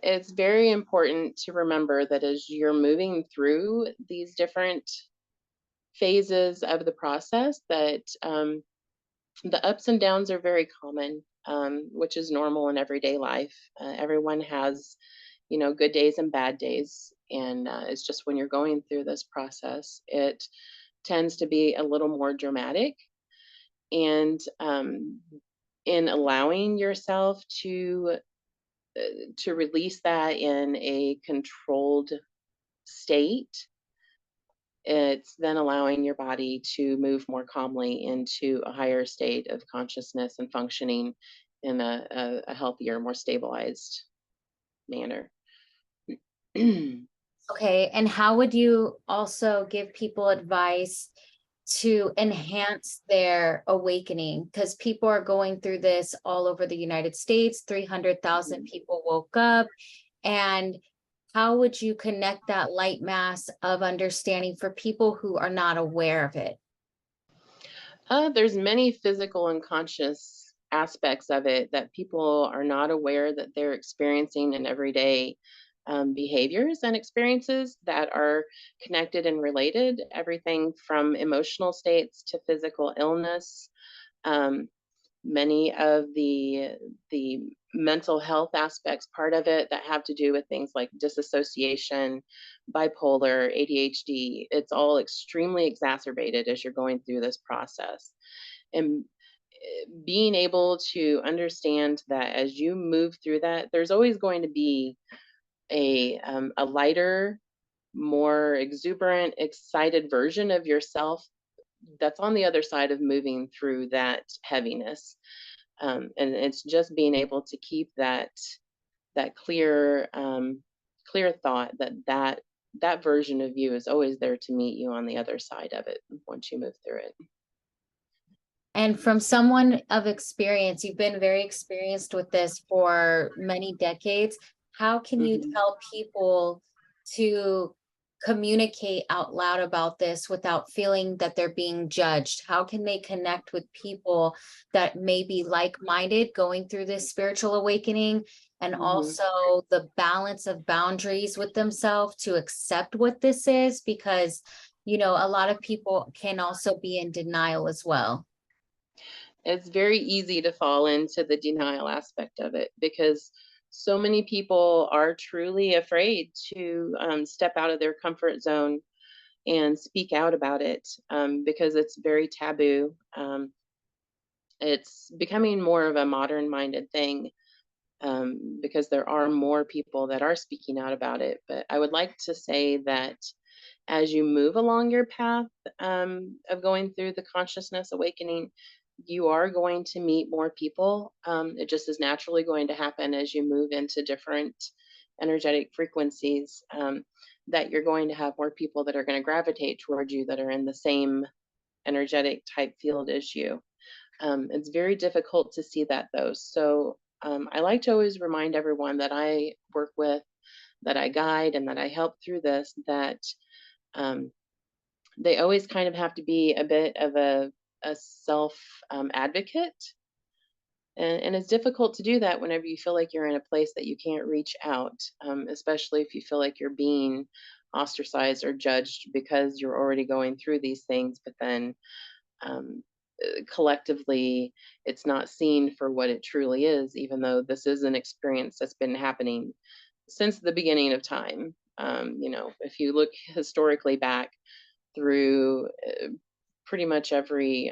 It's very important to remember that as you're moving through these different phases of the process, that the ups and downs are very common, which is normal in everyday life. Everyone has, good days and bad days. And it's just when you're going through this process, it tends to be a little more dramatic. And in allowing yourself to release that in a controlled state, it's then allowing your body to move more calmly into a higher state of consciousness and functioning in a healthier, more stabilized manner. Okay, and how would you also give people advice to enhance their awakening? Because people are going through this all over the United States. 300,000 people woke up. And how would you connect that light mass of understanding for people who are not aware of it? There's many physical and conscious aspects of it that people are not aware that they're experiencing in everyday behaviors and experiences that are connected and related. Everything from emotional states to physical illness. Many of the mental health aspects part of it that have to do with things like disassociation, bipolar, ADHD, it's all extremely exacerbated as you're going through this process. And being able to understand that as you move through that, there's always going to be a lighter, more exuberant, excited version of yourself that's on the other side of moving through that heaviness. And it's just being able to keep that clear clear thought that version of you is always there to meet you on the other side of it once you move through it. And from someone of experience, you've been very experienced with this for many decades. How can you tell people to communicate out loud about this without feeling that they're being judged? How can they connect with people that may be like-minded going through this spiritual awakening, and also the balance of boundaries with themselves to accept what this is? Because, a lot of people can also be in denial as well. It's very easy to fall into the denial aspect of it because so many people are truly afraid to step out of their comfort zone and speak out about it because it's very taboo. It's becoming more of a modern minded thing because there are more people that are speaking out about it. But I would like to say that as you move along your path of going through the consciousness awakening, you are going to meet more people. It just is naturally going to happen as you move into different energetic frequencies, that you're going to have more people that are going to gravitate toward you that are in the same energetic type field as you. It's very difficult to see that though. So I like to always remind everyone that I work with, that I guide, and that I help through this, that they always kind of have to be a bit of a self advocate. And it's difficult to do that whenever you feel like you're in a place that you can't reach out, especially if you feel like you're being ostracized or judged because you're already going through these things, but then collectively it's not seen for what it truly is, even though this is an experience that's been happening since the beginning of time. If you look historically back through pretty much every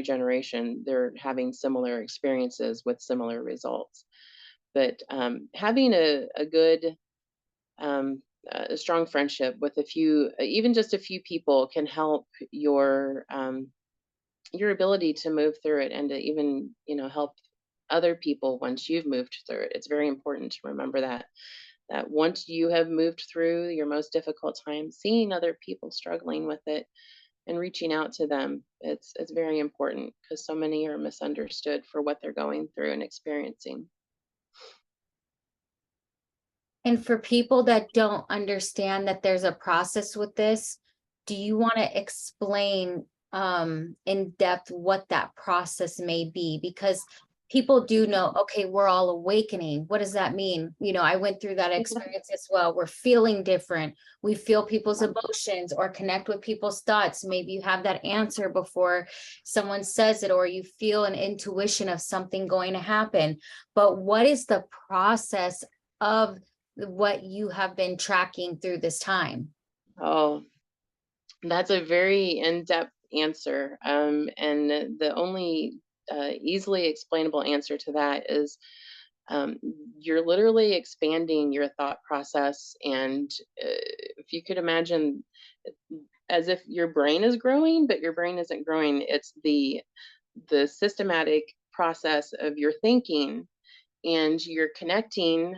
generation, they're having similar experiences with similar results. But having a good a strong friendship with a few, even just a few people, can help your ability to move through it, and to even, help other people once you've moved through it. It's very important to remember that once you have moved through your most difficult time, seeing other people struggling with it and reaching out to them, it's very important, because so many are misunderstood for what they're going through and experiencing. And for people that don't understand that there's a process with this, do you want to explain in depth what that process may be? Because people do know, okay, we're all awakening. What does that mean? I went through that experience as well. We're feeling different. We feel people's emotions or connect with people's thoughts. Maybe you have that answer before someone says it, or you feel an intuition of something going to happen. But what is the process of what you have been tracking through this time? Oh, that's a very in-depth answer. And the only easily explainable answer to that is, you're literally expanding your thought process. And if you could imagine, as if your brain is growing, but your brain isn't growing, it's the systematic process of your thinking, and you're connecting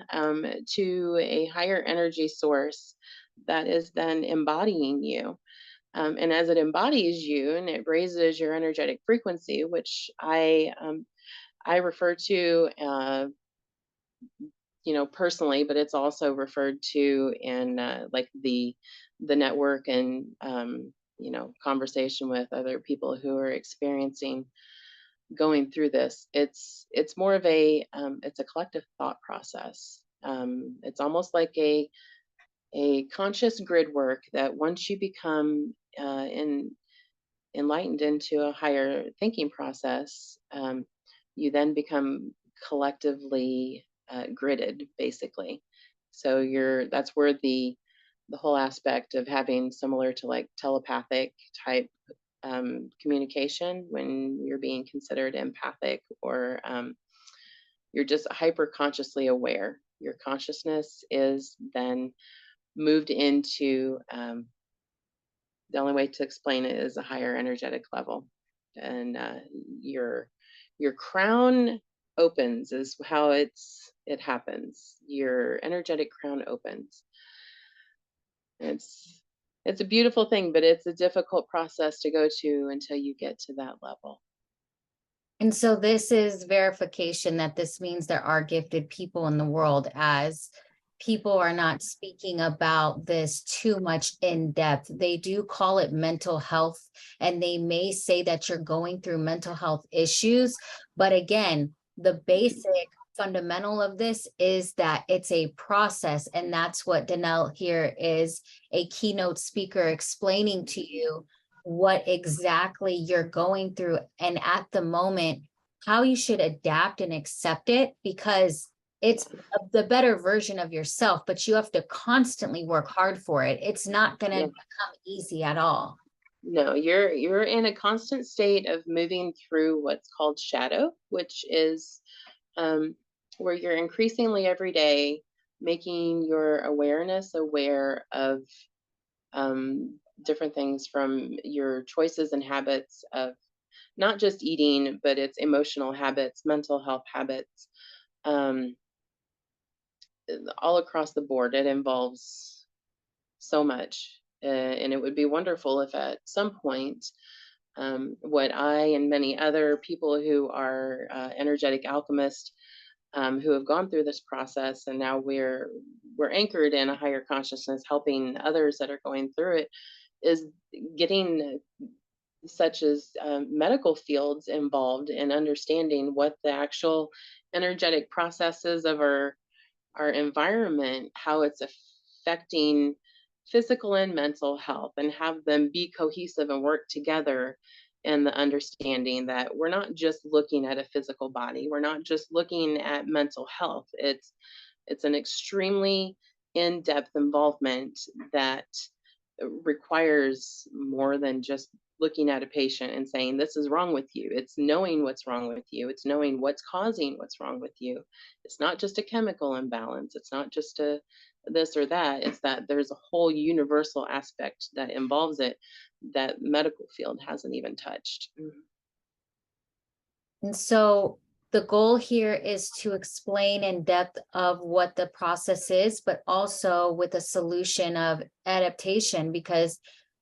to a higher energy source that is then embodying you. And as it embodies you and it raises your energetic frequency, which I refer to, personally, but it's also referred to in like the network, and conversation with other people who are experiencing going through this. It's more of a it's a collective thought process. It's almost like a conscious grid work, that once you become enlightened into a higher thinking process, you then become collectively gridded, basically. So that's where the whole aspect of having, similar to like telepathic type communication, when you're being considered empathic, or you're just hyper consciously aware. Your consciousness is then moved into, the only way to explain it is a higher energetic level. And your crown opens, is how it happens. Your energetic crown opens. It's a beautiful thing, but it's a difficult process to go to until you get to that level. And so this is verification that this means there are gifted people in the world, as people are not speaking about this too much in depth. They do call it mental health, and they may say that you're going through mental health issues. But again, the basic fundamental of this is that it's a process. And that's what Danelle here is, a keynote speaker, explaining to you what exactly you're going through, and at the moment, how you should adapt and accept it, because it's the better version of yourself, but you have to constantly work hard for it. It's not going to become easy at all. No, you're in a constant state of moving through what's called shadow, which is where you're increasingly every day making your awareness aware of different things, from your choices and habits of not just eating, but it's emotional habits, mental health habits, all across the board. It involves so much. And it would be wonderful if at some point, what I and many other people who are energetic alchemists, who have gone through this process, and now we're anchored in a higher consciousness, helping others that are going through it, is getting such as medical fields involved in understanding what the actual energetic processes of our environment, how it's affecting physical and mental health, and have them be cohesive and work together. And the understanding that we're not just looking at a physical body, we're not just looking at mental health. It's an extremely in-depth involvement that requires more than just looking at a patient and saying, this is wrong with you. It's knowing what's wrong with you. It's knowing what's causing what's wrong with you. It's not just a chemical imbalance. It's not just a this or that. It's that there's a whole universal aspect that involves it that medical field hasn't even touched. And so the goal here is to explain in depth of what the process is, but also with a solution of adaptation, because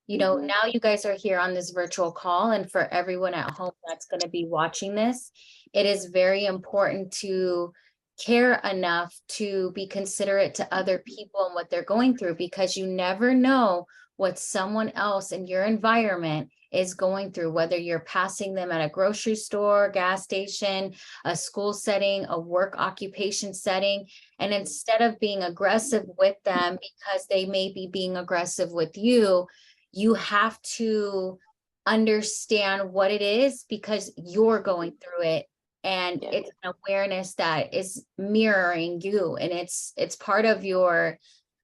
you know, now you guys are here on this virtual call, and for everyone at home that's going to be watching this, it is very important to care enough to be considerate to other people and what they're going through, because you never know what someone else in your environment is going through, whether you're passing them at a grocery store, gas station, a school setting, a work occupation setting. And instead of being aggressive with them because they may be being aggressive with you, you have to understand what it is because you're going through it. And it's an awareness that is mirroring you, and it's part of your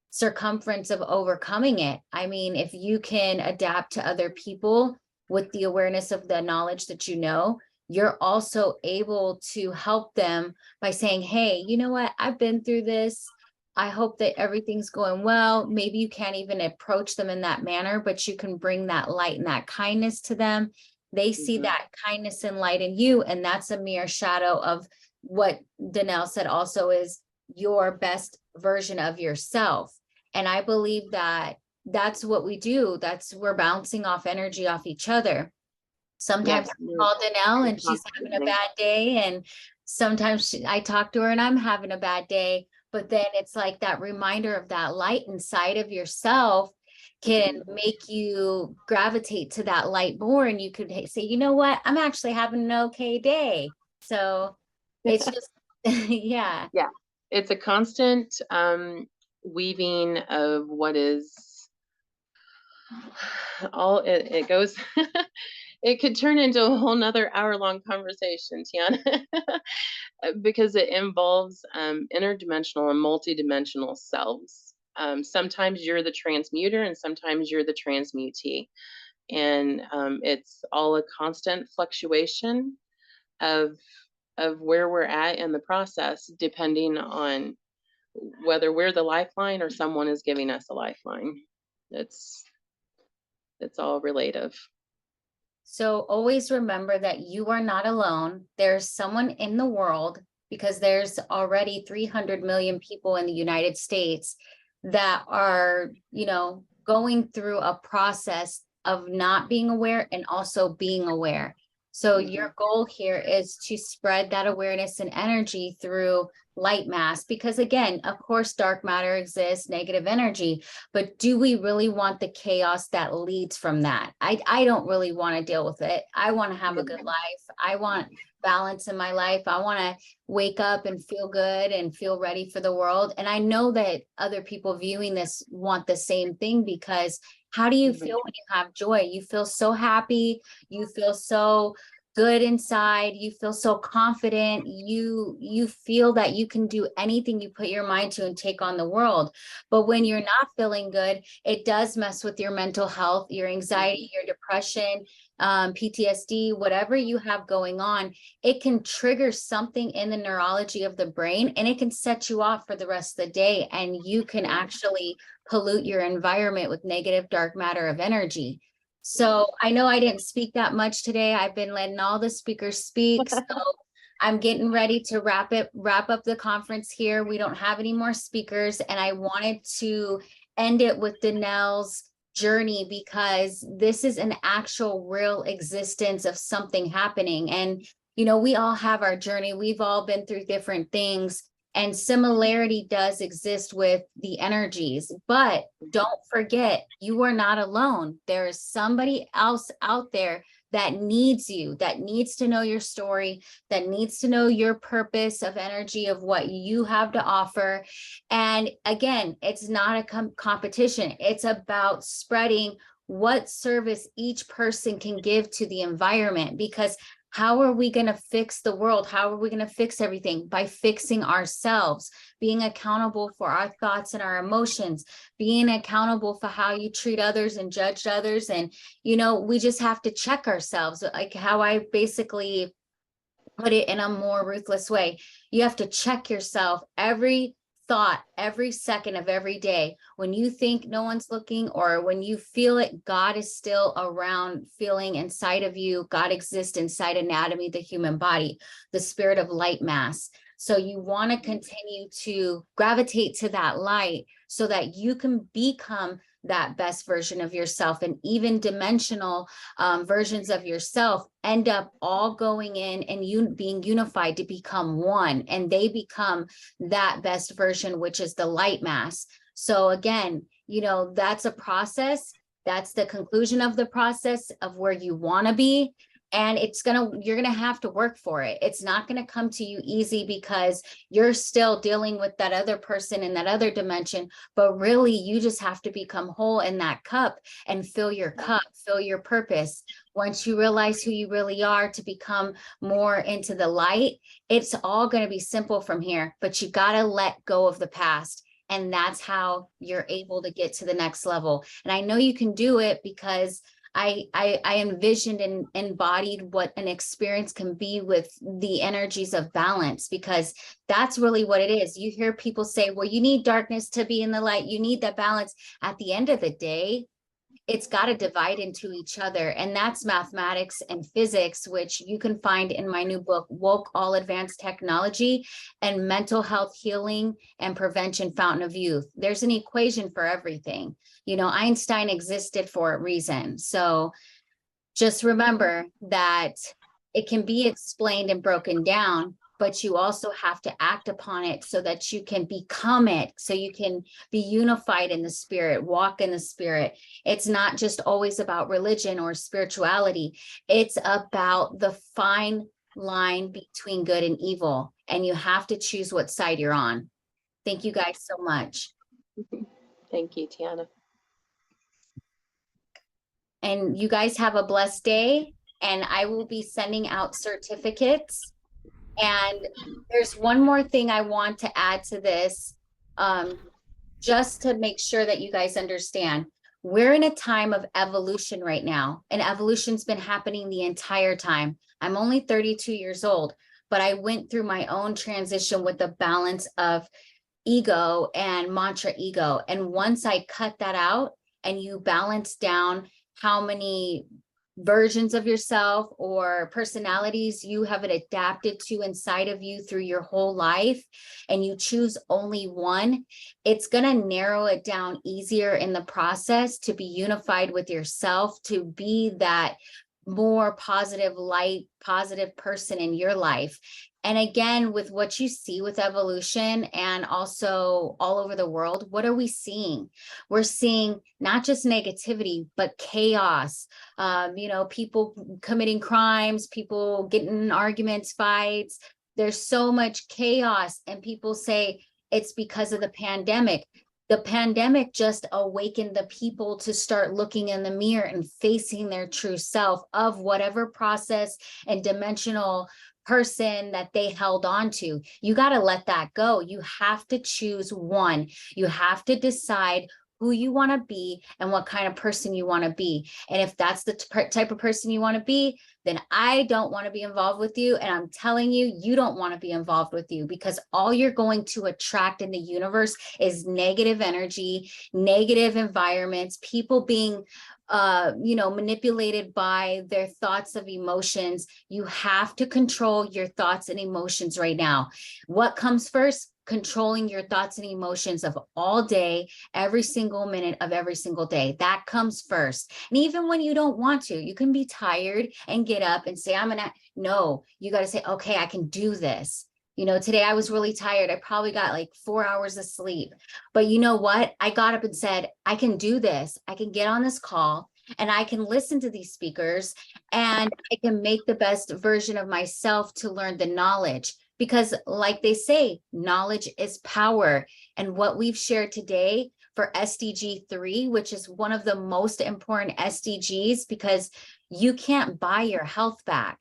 circumference of overcoming it. I mean, if you can adapt to other people with the awareness of the knowledge that you know, you're also able to help them by saying, hey, you know what, I've been through this. I hope that everything's going well. Maybe you can't even approach them in that manner, but you can bring that light and that kindness to them. They see that kindness and light in you, and that's a mere shadow of what Danelle said also is your best version of yourself. And I believe that that's what we do. We're bouncing off energy off each other. Sometimes I call Danelle and she's having a bad day, and sometimes I talk to her and I'm having a bad day. But then it's like that reminder of that light inside of yourself can make you gravitate to that light more, and you could say, you know what, I'm actually having an okay day. So it's just yeah, it's a constant weaving of what is all it goes it could turn into a whole nother hour-long conversation, Tiana, because it involves interdimensional and multidimensional selves. Sometimes you're the transmuter and sometimes you're the transmutee. And it's all a constant fluctuation of where we're at in the process, depending on whether we're the lifeline or someone is giving us a lifeline. It's all relative. so always remember that you are not alone. There's someone in the world, because there's already 300 million people in the United States that are, you know, going through a process of not being aware and also being aware. So your goal here is to spread that awareness and energy through light mass, because again, of course, dark matter exists, negative energy, but do we really want the chaos that leads from that? I don't really want to deal with it. I want to have a good life. I want balance in my life. I want to wake up and feel good and feel ready for the world. And I know that other people viewing this want the same thing, because how do you feel when you have joy? You feel so happy. You feel so good inside. You feel so confident. You feel that you can do anything you put your mind to and take on the world. But when you're not feeling good, it does mess with your mental health, your anxiety, your depression, PTSD, whatever you have going on. It can trigger something in the neurology of the brain, and it can set you off for the rest of the day. And you can actually pollute your environment with negative dark matter of energy. So I know I didn't speak that much today. I've been letting all the speakers speak. So I'm getting ready to wrap up the conference here. We don't have any more speakers, and I wanted to end it with Danelle's journey, because this is an actual real existence of something happening. And, you know, we all have our journey. We've all been through different things, and similarity does exist with the energies, but don't forget, you are not alone. There is somebody else out there that needs you, that needs to know your story, that needs to know your purpose of energy, of what you have to offer. And again, it's not a competition. It's about spreading what service each person can give to the environment, because How are we going to fix the world? How are we going to fix everything? By fixing ourselves, being accountable for our thoughts and our emotions, being accountable for how you treat others and judge others. And, you know, we just have to check ourselves, like how I basically put it in a more ruthless way. You have to check yourself every thought, every second of every day. When you think no one's looking, or when you feel it, God is still around, feeling inside of you. God exists inside anatomy, the human body, the spirit of light mass. So you want to continue to gravitate to that light so that you can become that best version of yourself. And even dimensional versions of yourself end up all going in and being unified to become one, and they become that best version, which is the light mass. So again, you know, that's a process. That's the conclusion of the process of where you want to be. And you're going to have to work for it. It's not going to come to you easy because you're still dealing with that other person in that other dimension. But really, you just have to become whole in that cup and fill your cup, fill your purpose. Once you realize who you really are, to become more into the light, it's all going to be simple from here. But you got to let go of the past. And that's how you're able to get to the next level. And I know you can do it because I envisioned and embodied what an experience can be with the energies of balance, because that's really what it is. You hear people say, well, you need darkness to be in the light. You need that balance. At the end of the day, it's got to divide into each other. And that's mathematics and physics, which you can find in my new book, Woke All Advanced Technology and Mental Health Healing and Prevention Fountain of Youth. There's an equation for everything. You know, Einstein existed for a reason. So just remember that it can be explained and broken down, but you also have to act upon it so that you can become it, so you can be unified in the spirit, walk in the spirit. It's not just always about religion or spirituality. It's about the fine line between good and evil, and you have to choose what side you're on. Thank you guys so much. Thank you, Tiana. And you guys have a blessed day, and I will be sending out certificates. And there's one more thing I want to add to this, just to make sure that you guys understand. We're in a time of evolution right now, and evolution's been happening the entire time. I'm only 32 years old, but I went through my own transition with the balance of ego and mantra ego. And once I cut that out and you balance down how many versions of yourself or personalities you have adapted to inside of you through your whole life, and you choose only one, it's going to narrow it down easier in the process to be unified with yourself, to be that more positive light, positive person in your life. And again, with what you see with evolution and also all over the world, what are we seeing? We're seeing not just negativity, but chaos. You know, people committing crimes, people getting in arguments, fights. There's so much chaos, and people say it's because of the pandemic. The pandemic just awakened the people to start looking in the mirror and facing their true self of whatever process and dimensional person that they held on to. You got to let that go. You have to choose one. You have to decide who you want to be and what kind of person you want to be. And if that's the type of person you want to be, then I don't want to be involved with you. And I'm telling you, you don't want to be involved with you, because all you're going to attract in the universe is negative energy, negative environments, people being you know, manipulated by their thoughts of emotions. You have to control your thoughts and emotions right now. What comes first? Controlling your thoughts and emotions of all day, every single minute of every single day. That comes first. And even when you don't want to, you can be tired and get up and say, no, you got to say, okay, I can do this. You know, today I was really tired. I probably got like 4 hours of sleep. But you know what? I got up and said, I can do this. I can get on this call and I can listen to these speakers, and I can make the best version of myself to learn the knowledge. Because like they say, knowledge is power. And what we've shared today for SDG 3, which is one of the most important SDGs, because you can't buy your health back.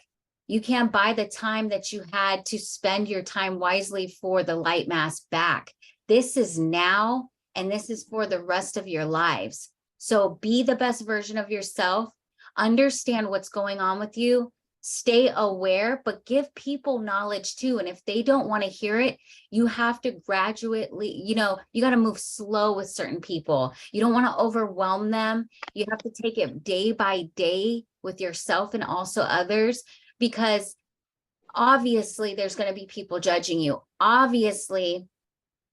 You can't buy the time that you had to spend your time wisely for the light mask back. This is now, and this is for the rest of your lives. So be the best version of yourself. Understand what's going on with you. Stay aware, but give people knowledge too. And if they don't want to hear it, you have to gradually, you got to move slow with certain people. You don't want to overwhelm them. You have to take it day by day with yourself and also others, because obviously there's going to be people judging you. Obviously,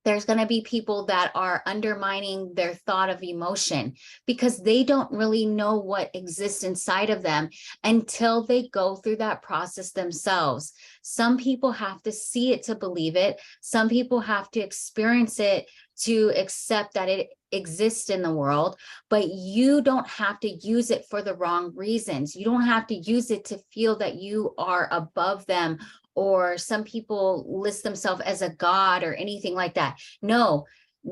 there's going to be people that are undermining their thought of emotion because they don't really know what exists inside of them until they go through that process themselves. Some people have to see it to believe it. Some people have to experience it to accept that it exists in the world, but you don't have to use it for the wrong reasons. You don't have to use it to feel that you are above them, or some people list themselves as a god or anything like that. No,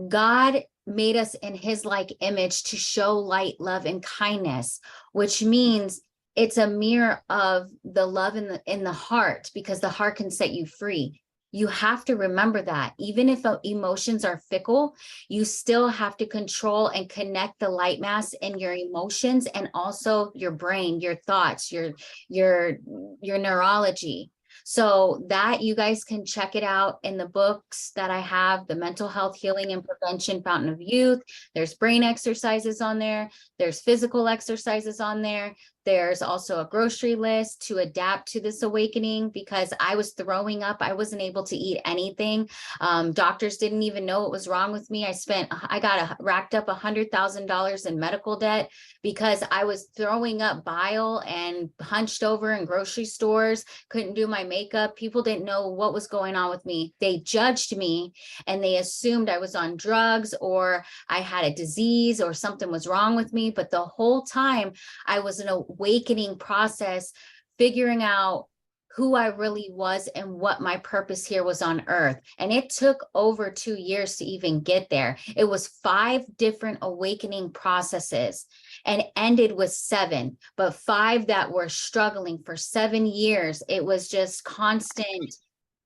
God made us in his like image to show light, love, and kindness, which means it's a mirror of the love in the heart, because the heart can set you free. You have to remember that even if emotions are fickle, you still have to control and connect the light mass in your emotions and also your brain, your thoughts, your neurology. So that you guys can check it out in the books that I have, the Mental Health Healing and Prevention Fountain of Youth. There's brain exercises on there. There's physical exercises on there. There's also a grocery list to adapt to this awakening, because I was throwing up. I wasn't able to eat anything. Doctors didn't even know what was wrong with me. I got racked up $100,000 in medical debt because I was throwing up bile and hunched over in grocery stores, couldn't do my makeup. People didn't know what was going on with me. They judged me and they assumed I was on drugs or I had a disease or something was wrong with me. But the whole time I was in a awakening process, figuring out who I really was and what my purpose here was on earth. And it took over 2 years to even get there. It was 5 different awakening processes and ended with 7, but 5 that were struggling for 7 years. It was just constant,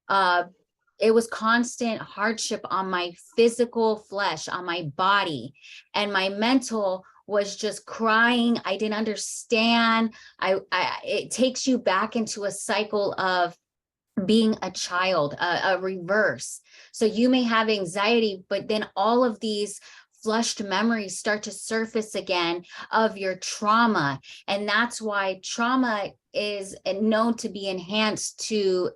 it was constant hardship on my physical flesh, on my body, and my mental was just crying. I didn't understand. It takes you back into a cycle of being a child, a reverse. So you may have anxiety, but then all of these flushed memories start to surface again of your trauma. And that's why trauma is known to be enhanced to,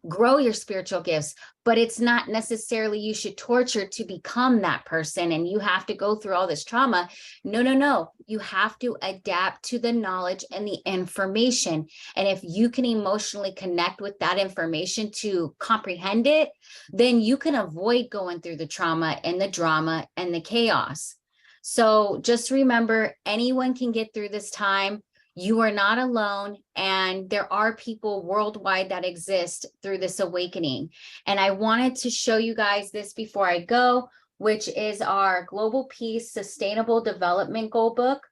grow your spiritual gifts, but it's not necessarily you should torture to become that person and you have to go through all this trauma. No. You have to adapt to the knowledge and the information. And if you can emotionally connect with that information to comprehend it, then you can avoid going through the trauma and the drama and the chaos. So just remember, anyone can get through this time. You are not alone, and there are people worldwide that exist through this awakening. And I wanted to show you guys this before I go, which is our Global Peace Sustainable Development Goal book,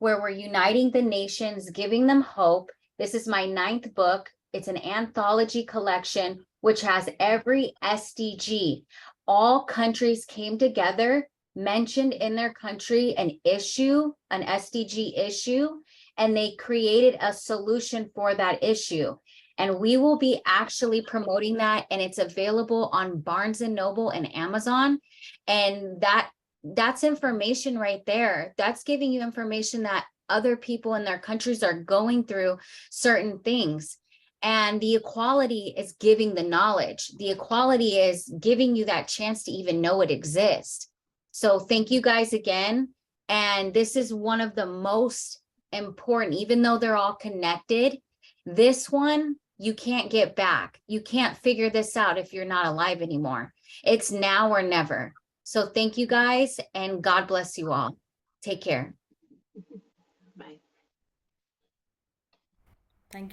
where we're uniting the nations, giving them hope. This is my 9th book. It's an anthology collection, which has every SDG. All countries came together, mentioned in their country an issue, an SDG issue, and they created a solution for that issue. And we will be actually promoting that, and it's available on Barnes & Noble and Amazon. And that's information right there. That's giving you information that other people in their countries are going through certain things. And the equality is giving the knowledge. The equality is giving you that chance to even know it exists. So thank you guys again. And this is one of the most important, even though they're all connected. This one, you can't get back. You can't figure this out if you're not alive anymore. It's now or never. So thank you guys, and God bless you all. Take care. Bye. Thank you